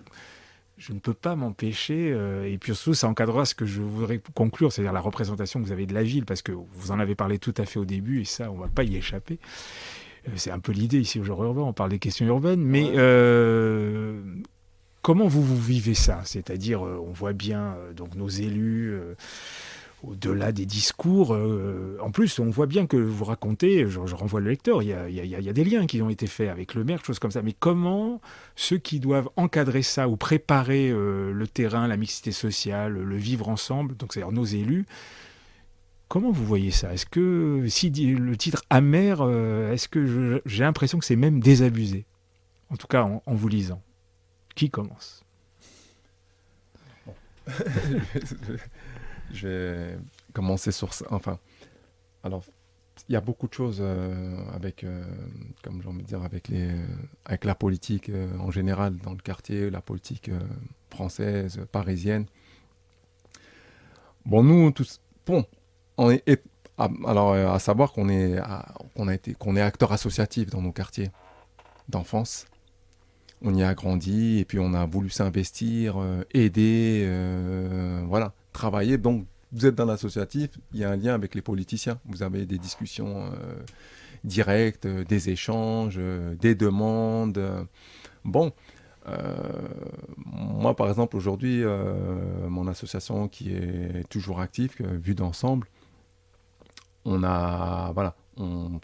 je ne peux pas m'empêcher, et puis surtout, ça encadrera ce que je voudrais conclure, c'est-à-dire la représentation que vous avez de la ville, parce que vous en avez parlé tout à fait au début, et ça, on ne va pas y échapper. C'est un peu l'idée ici au Genre Urbain, on parle des questions urbaines, mais comment vous vivez ça ? C'est-à-dire, on voit bien donc nos élus... au-delà des discours, en plus, on voit bien que vous racontez, je renvoie le lecteur, il y a des liens qui ont été faits avec le maire, choses comme ça. Mais comment ceux qui doivent encadrer ça ou préparer le terrain, la mixité sociale, le vivre ensemble, donc c'est-à-dire nos élus, comment vous voyez ça ? Est-ce que, si le titre amer, est-ce que j'ai l'impression que c'est même désabusé ? En tout cas, en vous lisant. Qui commence ? Je vais commencer sur ça. Enfin, alors, il y a beaucoup de choses avec, comme j'ai envie de dire, avec la politique en général dans le quartier, la politique française, parisienne. Bon, nous, tous, bon, on est, alors, à savoir qu'on est acteur associatif dans nos quartiers d'enfance. On y a grandi et puis on a voulu s'investir, aider, voilà, travailler. Donc, vous êtes dans l'associatif, il y a un lien avec les politiciens. Vous avez des discussions directes, des échanges, des demandes. Bon, euh, moi, par exemple, aujourd'hui, mon association qui est toujours active, Vue d'ensemble, voilà, on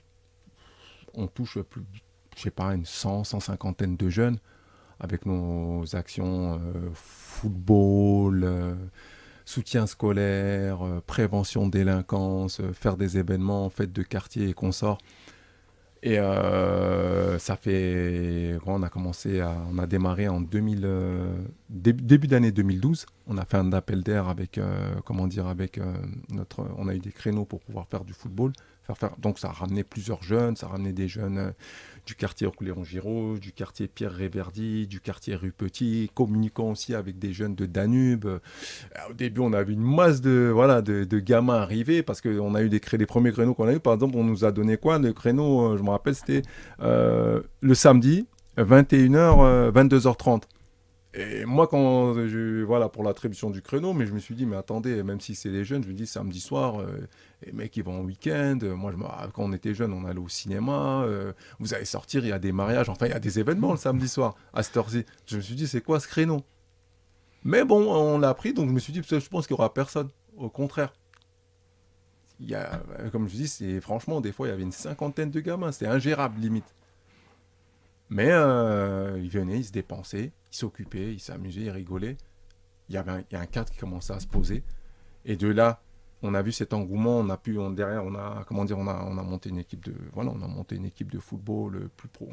touche plus, je sais pas, 150 de jeunes avec nos actions football, soutien scolaire, prévention de délinquance, faire des événements, fêtes de quartier et consorts. Et ça fait, on a démarré en début d'année 2012. On a fait un appel d'air avec, on a eu des créneaux pour pouvoir faire du football. Donc ça a ramené plusieurs jeunes, ça a ramené des jeunes du quartier Orléans-Giraud, du quartier Pierre-Réverdy, du quartier Rue Petit, communiquant aussi avec des jeunes de Danube. Au début, on a vu une masse de gamins arriver parce qu'on a eu les premiers créneaux qu'on a eu. Par exemple, on nous a donné quoi? Le créneau, je me rappelle, c'était le samedi, 21h, 22h30. Et moi, voilà, pour l'attribution du créneau, mais je me suis dit, mais attendez, même si c'est des jeunes, je me dis samedi soir, les mecs ils vont en week-end. Moi, quand on était jeunes, on allait au cinéma. Vous allez sortir, il y a des mariages, enfin, il y a des événements le samedi soir à cette heure-ci. Je me suis dit, c'est quoi ce créneau? Mais bon, on l'a pris, donc je me suis dit, je pense qu'il n'y aura personne. Au contraire. Comme je dis, franchement, des fois, il y avait une cinquantaine de gamins. C'était ingérable, limite. Mais ils venaient, ils se dépensaient, ils s'occupaient, ils s'amusaient, ils rigolaient. Il y a un cadre qui commençait à se poser. Et de là, on a vu cet engouement. Derrière, on a monté une équipe on a monté une équipe de football plus pro.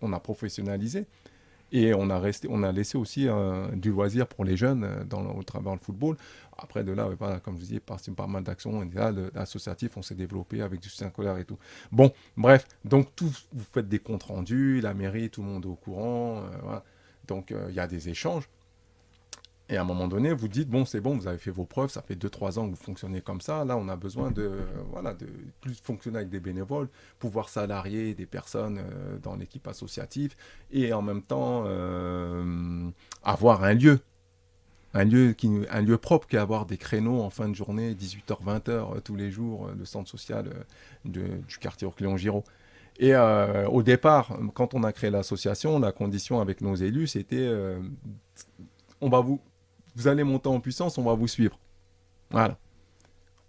On a professionnalisé. Et on a laissé aussi du loisir pour les jeunes au travers le football. Après, de là, voilà, comme je disais, pas mal d'actions. Et là, l'associatif, on s'est développé avec du soutien scolaire et tout. Bon, bref, donc vous faites des comptes rendus, la mairie, tout le monde est au courant. Voilà. Donc, il y a des échanges. Et à un moment donné, vous dites, bon, c'est bon, vous avez fait vos preuves, ça fait 2-3 ans que vous fonctionnez comme ça. Là, on a besoin de plus fonctionner avec des bénévoles, pouvoir salarier des personnes dans l'équipe associative et en même temps avoir un lieu propre, qu'avoir des créneaux en fin de journée, 18h, 20h tous les jours, le centre social du quartier Orléans-Giraud. Et au départ, quand on a créé l'association, la condition avec nos élus, c'était vous allez monter en puissance, on va vous suivre. Voilà.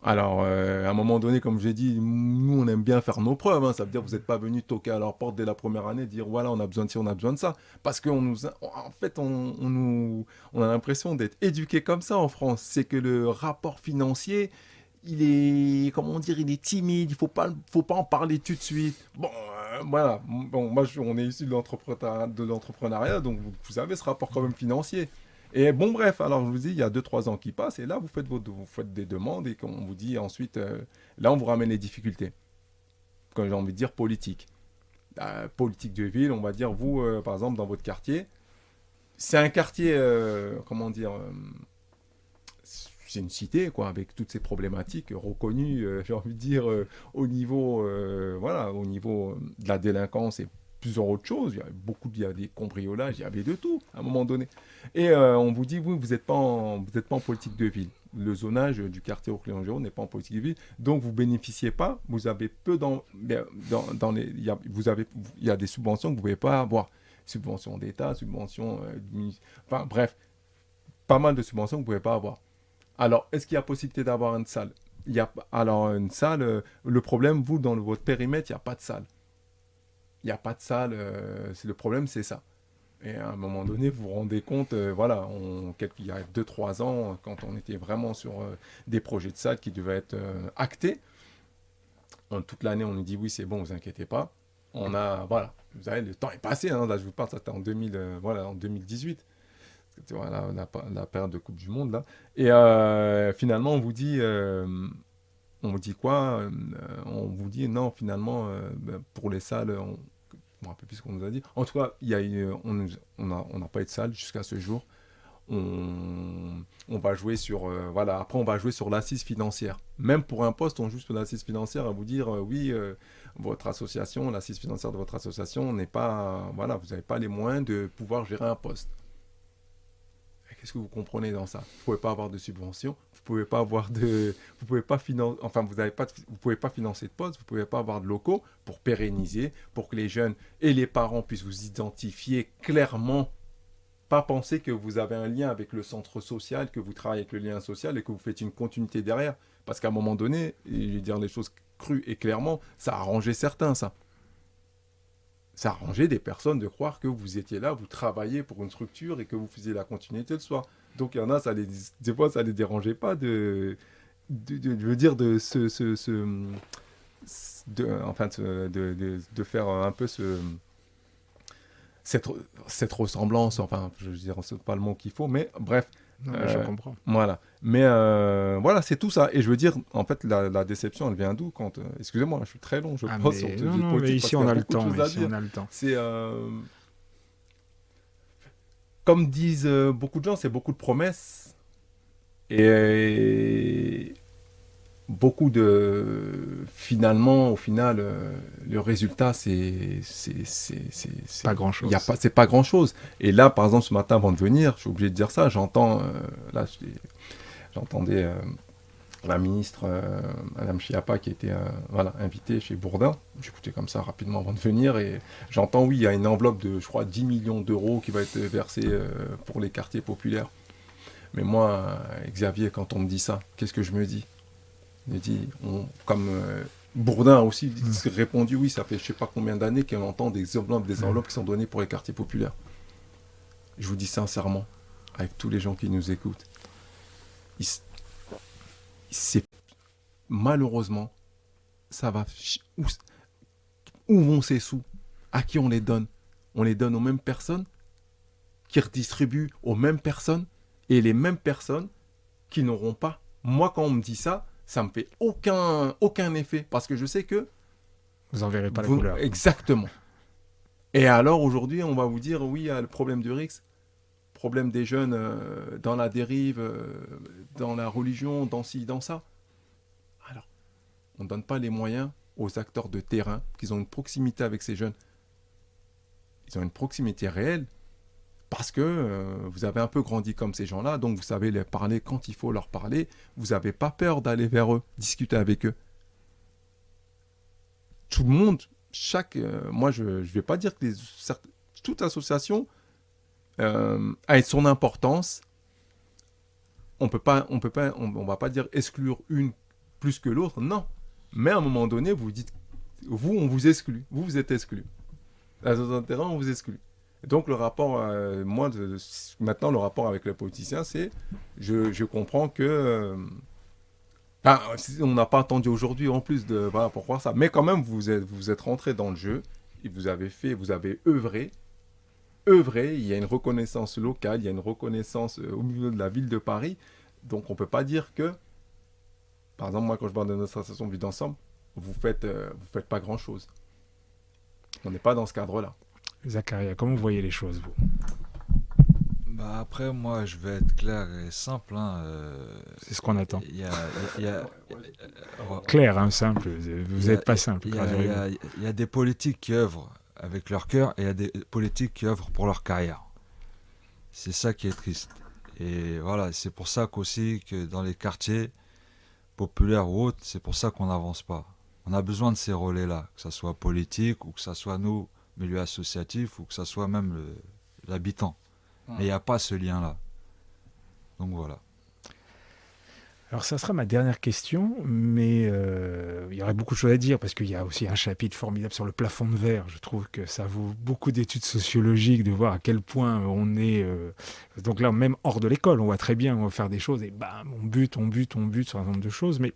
Alors, à un moment donné, comme j'ai dit, nous, on aime bien faire nos preuves. Ça veut dire que vous n'êtes pas venu toquer à leur porte dès la première année, dire voilà, on a besoin de ci, on a besoin de ça. Parce en fait, on a l'impression d'être éduqués comme ça en France. C'est que le rapport financier, il est, comment dire, il est timide. Il faut pas en parler tout de suite. Bon, voilà. Bon, moi, on est issu de l'entrepreneuriat, donc vous avez ce rapport quand même financier. Et bon, bref, alors je vous dis, il y a 2-3 ans qui passent, et là, vous faites des demandes, et qu'on vous dit ensuite, là, on vous ramène les difficultés. Comme j'ai envie de dire, politique. Politique de ville, on va dire, vous, par exemple, dans votre quartier, c'est un quartier, c'est une cité, quoi, avec toutes ces problématiques reconnues, j'ai envie de dire, au niveau, au niveau de la délinquance et plusieurs autres choses. Il y a des cambriolages, il y avait de tout à un moment donné. Et on vous dit, oui, vous n'êtes pas en politique de ville. Le zonage du quartier Orléans-Giraud n'est pas en politique de ville, donc vous bénéficiez pas. Vous avez peu il y a des subventions que vous pouvez pas avoir. Subventions d'État, subventions, enfin bref, pas mal de subventions que vous pouvez pas avoir. Alors, est-ce qu'il y a possibilité d'avoir une salle? Alors, une salle, le problème, vous, dans votre périmètre, il n'y a pas de salle. Il n'y a pas de salle, le problème, c'est ça. Et à un moment donné, vous vous rendez compte, il y a 2-3 ans, quand on était vraiment sur des projets de salle qui devaient être actés, toute l'année, on nous dit oui, c'est bon, vous inquiétez pas. Vous savez, le temps est passé, là, je vous parle, ça c'était en 2018. C'était la période de Coupe du Monde, là. Et finalement, on vous dit, on vous dit quoi? On vous dit non, finalement, pour les salles, je me rappelle plus ce qu'on nous a dit. En tout cas, on n'a pas eu de salle jusqu'à ce jour. On va jouer sur voilà, après on va jouer sur l'assise financière. Même pour un poste, on joue sur l'assise financière à vous dire oui, votre association, l'assise financière de votre association n'est pas voilà, vous n'avez pas les moyens de pouvoir gérer un poste. Et qu'est-ce que vous comprenez dans ça? Vous pouvez pas avoir de subvention, vous pouvez pas avoir de vous pouvez pas financer enfin vous pouvez pas financer de poste, vous pouvez pas avoir de locaux pour pérenniser, pour que les jeunes et les parents puissent vous identifier clairement. Pas penser que vous avez un lien avec le centre social, que vous travaillez avec le lien social et que vous faites une continuité derrière. Parce qu'à un moment donné, et je vais dire les choses crues et clairement, ça a arrangé certains, ça. Ça a arrangé des personnes de croire que vous étiez là, vous travailliez pour une structure et que vous faisiez la continuité le soir. Donc il y en a, des fois, ça ne les dérangeait pas je veux dire, de faire un peu cette ressemblance, enfin, je veux dire, c'est pas le mot qu'il faut, mais bref. Non, mais je comprends. Voilà. Mais voilà, c'est tout ça. Et je veux dire, en fait, la déception, elle vient d'où quand... excusez-moi, je suis très long, je pense. Mais, non, mais ici, on a le temps. Ici, on a le temps. C'est... comme disent beaucoup de gens, c'est beaucoup de promesses. Et... beaucoup de finalement au final le résultat c'est pas grand chose. C'est pas grand chose. Et là par exemple ce matin avant de venir, je suis obligé de dire ça, j'entendais la ministre Madame Chiappa qui était voilà, invitée chez Bourdin. J'écoutais comme ça rapidement avant de venir et j'entends oui, il y a une enveloppe de je crois 10 millions d'euros qui va être versée pour les quartiers populaires. Mais moi Xavier, quand on me dit ça, qu'est-ce que je me dis? Il dit, comme Bourdin a aussi répondu, oui, ça fait je ne sais pas combien d'années qu'on entend des enveloppes qui sont données pour les quartiers populaires. Je vous dis sincèrement, avec tous les gens qui nous écoutent, malheureusement, ça va... Où vont ces sous? À qui on les donne? On les donne aux mêmes personnes qui redistribuent aux mêmes personnes et les mêmes personnes qui n'auront pas. Moi, quand on me dit ça, ça me fait aucun effet parce que je sais que vous en verrez pas la couleur. Exactement. Et alors aujourd'hui, on va vous dire oui, il y a le problème du RICS, problème des jeunes dans la dérive, dans la religion, dans ci, dans ça. Alors, on ne donne pas les moyens aux acteurs de terrain, qu'ils ont une proximité avec ces jeunes. Ils ont une proximité réelle. Parce que vous avez un peu grandi comme ces gens-là, donc vous savez les parler quand il faut leur parler. Vous n'avez pas peur d'aller vers eux, discuter avec eux. Tout le monde, moi je ne vais pas dire que toute association a son importance. On va pas dire exclure une plus que l'autre, non. Mais à un moment donné, vous dites, on vous exclut, vous êtes exclu. À un terrain, on vous exclut. Donc le rapport, maintenant le rapport avec les politiciens, c'est, je comprends que, on n'a pas attendu aujourd'hui en plus pour voir ça, mais quand même vous êtes rentré dans le jeu, et vous avez œuvré, il y a une reconnaissance locale, il y a une reconnaissance au milieu de la ville de Paris, donc on peut pas dire que, par exemple moi quand je parle de notre association Vue d'ensemble, vous faites pas grand chose. On n'est pas dans ce cadre-là. Zacharia, comment vous voyez les choses, vous? Après, moi, je vais être clair et simple. C'est ce qu'on attend. Ouais. Clair, simple. Vous n'êtes pas simple. Il y a des politiques qui œuvrent avec leur cœur et il y a des politiques qui œuvrent pour leur carrière. C'est ça qui est triste. Et voilà, c'est pour ça qu'aussi que dans les quartiers populaires ou autres, c'est pour ça qu'on n'avance pas. On a besoin de ces relais-là, que ce soit politique ou que ce soit nous, milieu associatif, ou que ce soit même l'habitant. Mais il n'y a pas ce lien-là. Donc voilà. Alors ça sera ma dernière question, mais il y aurait beaucoup de choses à dire, parce qu'il y a aussi un chapitre formidable sur le plafond de verre. Je trouve que ça vaut beaucoup d'études sociologiques de voir à quel point on est... donc là, même hors de l'école, on voit très bien, on va faire des choses, et bam, on bute sur un certain nombre de choses, mais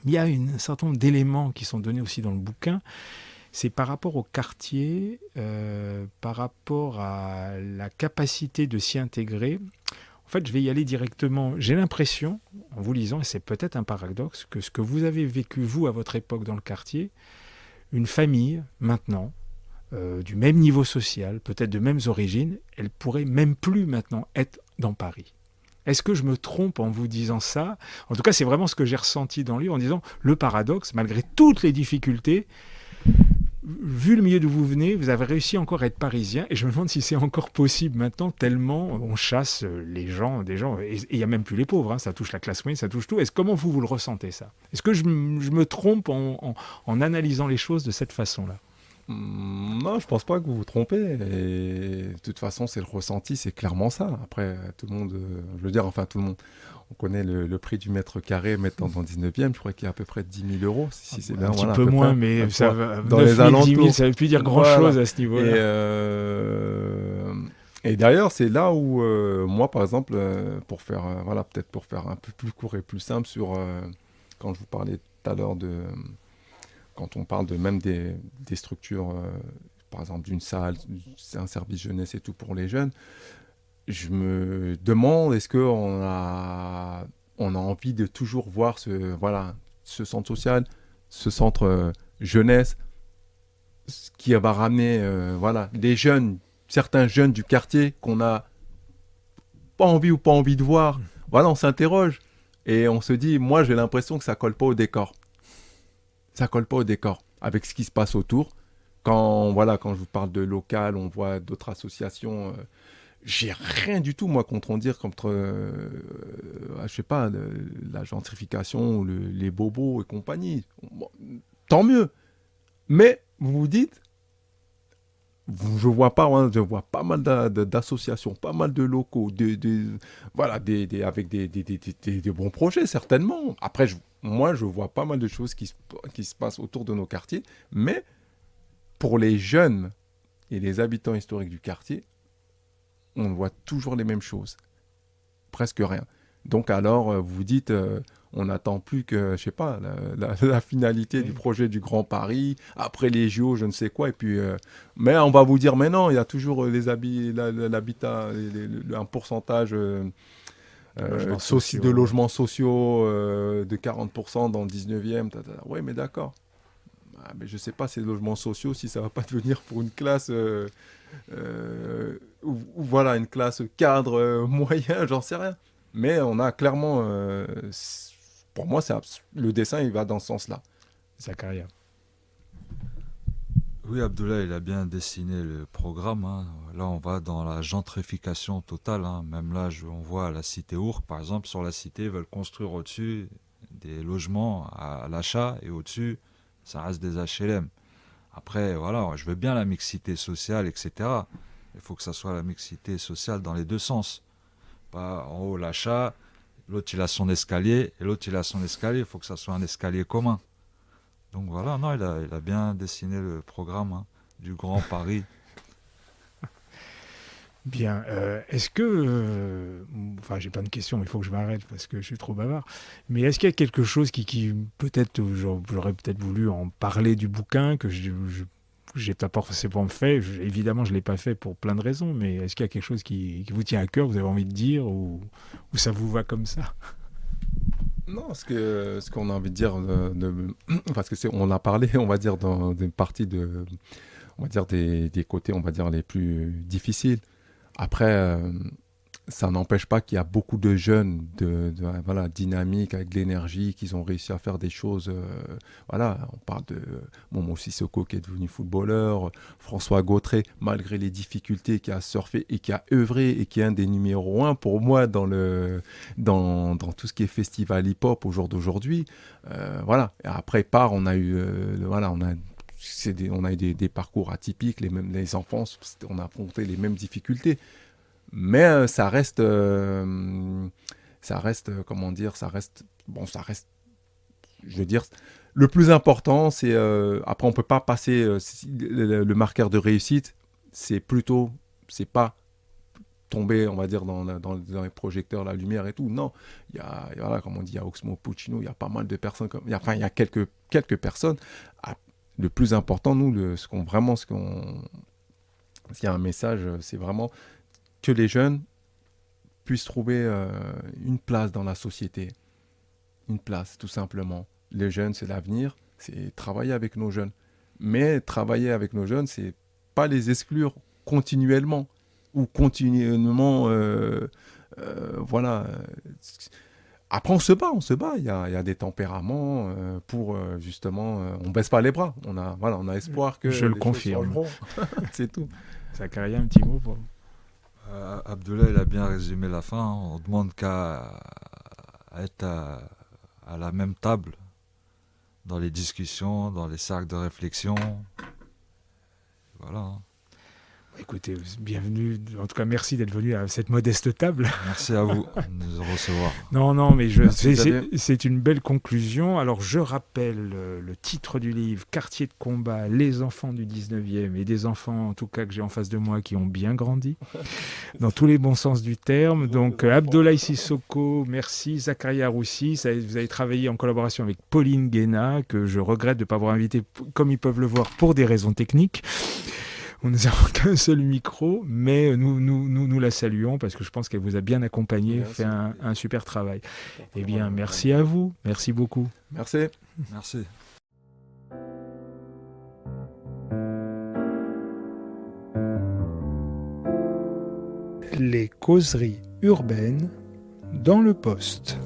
il y a un certain nombre d'éléments qui sont donnés aussi dans le bouquin. C'est par rapport au quartier, par rapport à la capacité de s'y intégrer. En fait, je vais y aller directement. J'ai l'impression, en vous lisant, et c'est peut-être un paradoxe, que ce que vous avez vécu, vous, à votre époque dans le quartier, une famille, maintenant, du même niveau social, peut-être de mêmes origines, elle pourrait même plus maintenant être dans Paris. Est-ce que je me trompe en vous disant ça? En tout cas, c'est vraiment ce que j'ai ressenti dans le livre, en disant le paradoxe, malgré toutes les difficultés, vu le milieu d'où vous venez, vous avez réussi encore à être parisien, et je me demande si c'est encore possible maintenant, tellement on chasse les gens, des gens, et il n'y a même plus les pauvres, hein, ça touche la classe moyenne, ça touche tout. Comment vous le ressentez, ça? Est-ce que je me trompe en analysant les choses de cette façon-là? Non, je pense pas que vous vous trompez. Et de toute façon, c'est le ressenti, c'est clairement ça. Après, tout le monde, je veux dire, enfin tout le monde, on connaît le prix du mètre carré maintenant dans le 19e, je crois qu'il y a à peu près 10 000 euros. Si c'est bien, Un petit voilà, peu à peu moins, près. mais ça va, Dans 9 les 000, 10 000, alentours. ça ne veut plus dire Voilà. grand-chose à ce niveau-là. Et d'ailleurs, c'est là où moi, par exemple, pour faire, voilà, peut-être pour faire un peu plus court et plus simple sur, quand je vous parlais tout à l'heure de, quand on parle de même des structures, par exemple d'une salle, c'est un service jeunesse et tout pour les jeunes, je me demande est-ce qu'on a envie de toujours voir ce centre social, ce centre jeunesse, ce qui va ramener les jeunes, certains jeunes du quartier qu'on n'a pas envie de voir. Voilà, on s'interroge et on se dit, moi j'ai l'impression que ça colle pas au décor. Ça colle pas au décor avec ce qui se passe autour. Quand je vous parle de local, on voit d'autres associations. J'ai rien du tout, moi, contre je sais pas, la gentrification, ou les bobos et compagnie. Bon, tant mieux. Mais vous vous dites, je vois pas mal d'associations, pas mal de locaux, avec des bons projets, certainement. Après, moi, je vois pas mal de choses qui se passent autour de nos quartiers, mais pour les jeunes et les habitants historiques du quartier, on voit toujours les mêmes choses. Presque rien. Donc alors, vous vous dites, on n'attend plus que, je sais pas, la finalité du projet du Grand Paris, après les JO, je ne sais quoi, et puis, mais on va vous dire, mais non, il y a toujours l'habitat, un pourcentage de logements sociaux de 40% dans le 19e. Oui, mais d'accord. Ah, mais je ne sais pas, ces logements sociaux, si ça ne va pas devenir pour une classe, une classe cadre moyen, j'en sais rien. Mais on a clairement, pour moi, le dessin, il va dans ce sens-là. Zakaria. Oui, Abdoulaye, il a bien dessiné le programme. Hein. Là, on va dans la gentrification totale. Hein. Même là, on voit la cité Ourcq, par exemple, sur la cité, ils veulent construire au-dessus des logements à l'achat et au-dessus, ça reste des HLM. Après, voilà, je veux bien la mixité sociale, etc. Il faut que ça soit la mixité sociale dans les deux sens. Pas en haut l'achat, l'autre il a son escalier, et l'autre il a son escalier, il faut que ça soit un escalier commun. Donc voilà, non, il a bien dessiné le programme du Grand Paris. Bien. Est-ce que... enfin, j'ai plein de questions, il faut que je m'arrête parce que je suis trop bavard. Mais est-ce qu'il y a quelque chose qui peut-être, j'aurais peut-être voulu en parler du bouquin, que j'ai pas forcément fait. Évidemment, je ne l'ai pas fait pour plein de raisons, mais est-ce qu'il y a quelque chose qui vous tient à cœur, vous avez envie de dire, ou ça vous va comme ça? Non, ce qu'on a envie de dire, parce que on a parlé, on va dire, dans une partie on va dire des côtés, on va dire, les plus difficiles. Après, ça n'empêche pas qu'il y a beaucoup de jeunes dynamiques, avec de l'énergie, qui ont réussi à faire des choses. On parle de Momo Sissoko qui est devenu footballeur, François Gautré, malgré les difficultés, qui a surfé et qui a œuvré et qui est un des numéros 1 pour moi dans tout ce qui est festival hip-hop au jour d'aujourd'hui. Et après, on a eu, on a eu des parcours atypiques, les enfants, on a affronté les mêmes difficultés. Mais ça reste, je veux dire, le plus important, c'est, après on peut pas passer, le marqueur de réussite, c'est pas tomber, on va dire, dans les projecteurs, la lumière et tout. Non, comme on dit, il y a Oxmo Puccino, il y a pas mal de personnes, il y a quelques personnes. Le plus important, nous, s'il y a un message, c'est vraiment que les jeunes puissent trouver une place dans la société. Une place, tout simplement. Les jeunes, c'est l'avenir, c'est travailler avec nos jeunes. Mais travailler avec nos jeunes, c'est pas les exclure continuellement ou continuellement, voilà. Après, on se bat. Il y a des tempéraments pour justement, on baisse pas les bras. On a espoir que Je le les choses confirme. changeront. C'est tout. Zakaria, un petit mot pour... Abdullah, il a bien résumé la fin. On demande qu'à être à la même table dans les discussions, dans les cercles de réflexion. Voilà. Hein. Écoutez, bienvenue. En tout cas, merci d'être venu à cette modeste table. Merci à vous de nous recevoir. Non, mais Merci, Xavier. c'est une belle conclusion. Alors, je rappelle le titre du livre, Quartier de combat, les enfants du 19e, et des enfants, en tout cas, que j'ai en face de moi, qui ont bien grandi, dans tous les bons sens du terme. Donc, Abdoulaye Sissoko, merci. Zakaria Roussi, vous avez travaillé en collaboration avec Pauline Guéna, que je regrette de ne pas avoir invité, comme ils peuvent le voir, pour des raisons techniques. Nous n'avons qu'un seul micro, mais nous la saluons parce que je pense qu'elle vous a bien accompagné, Merci. fait un super travail. Eh bien, merci à vous. Merci beaucoup. Merci. Merci. Les causeries urbaines dans le poste.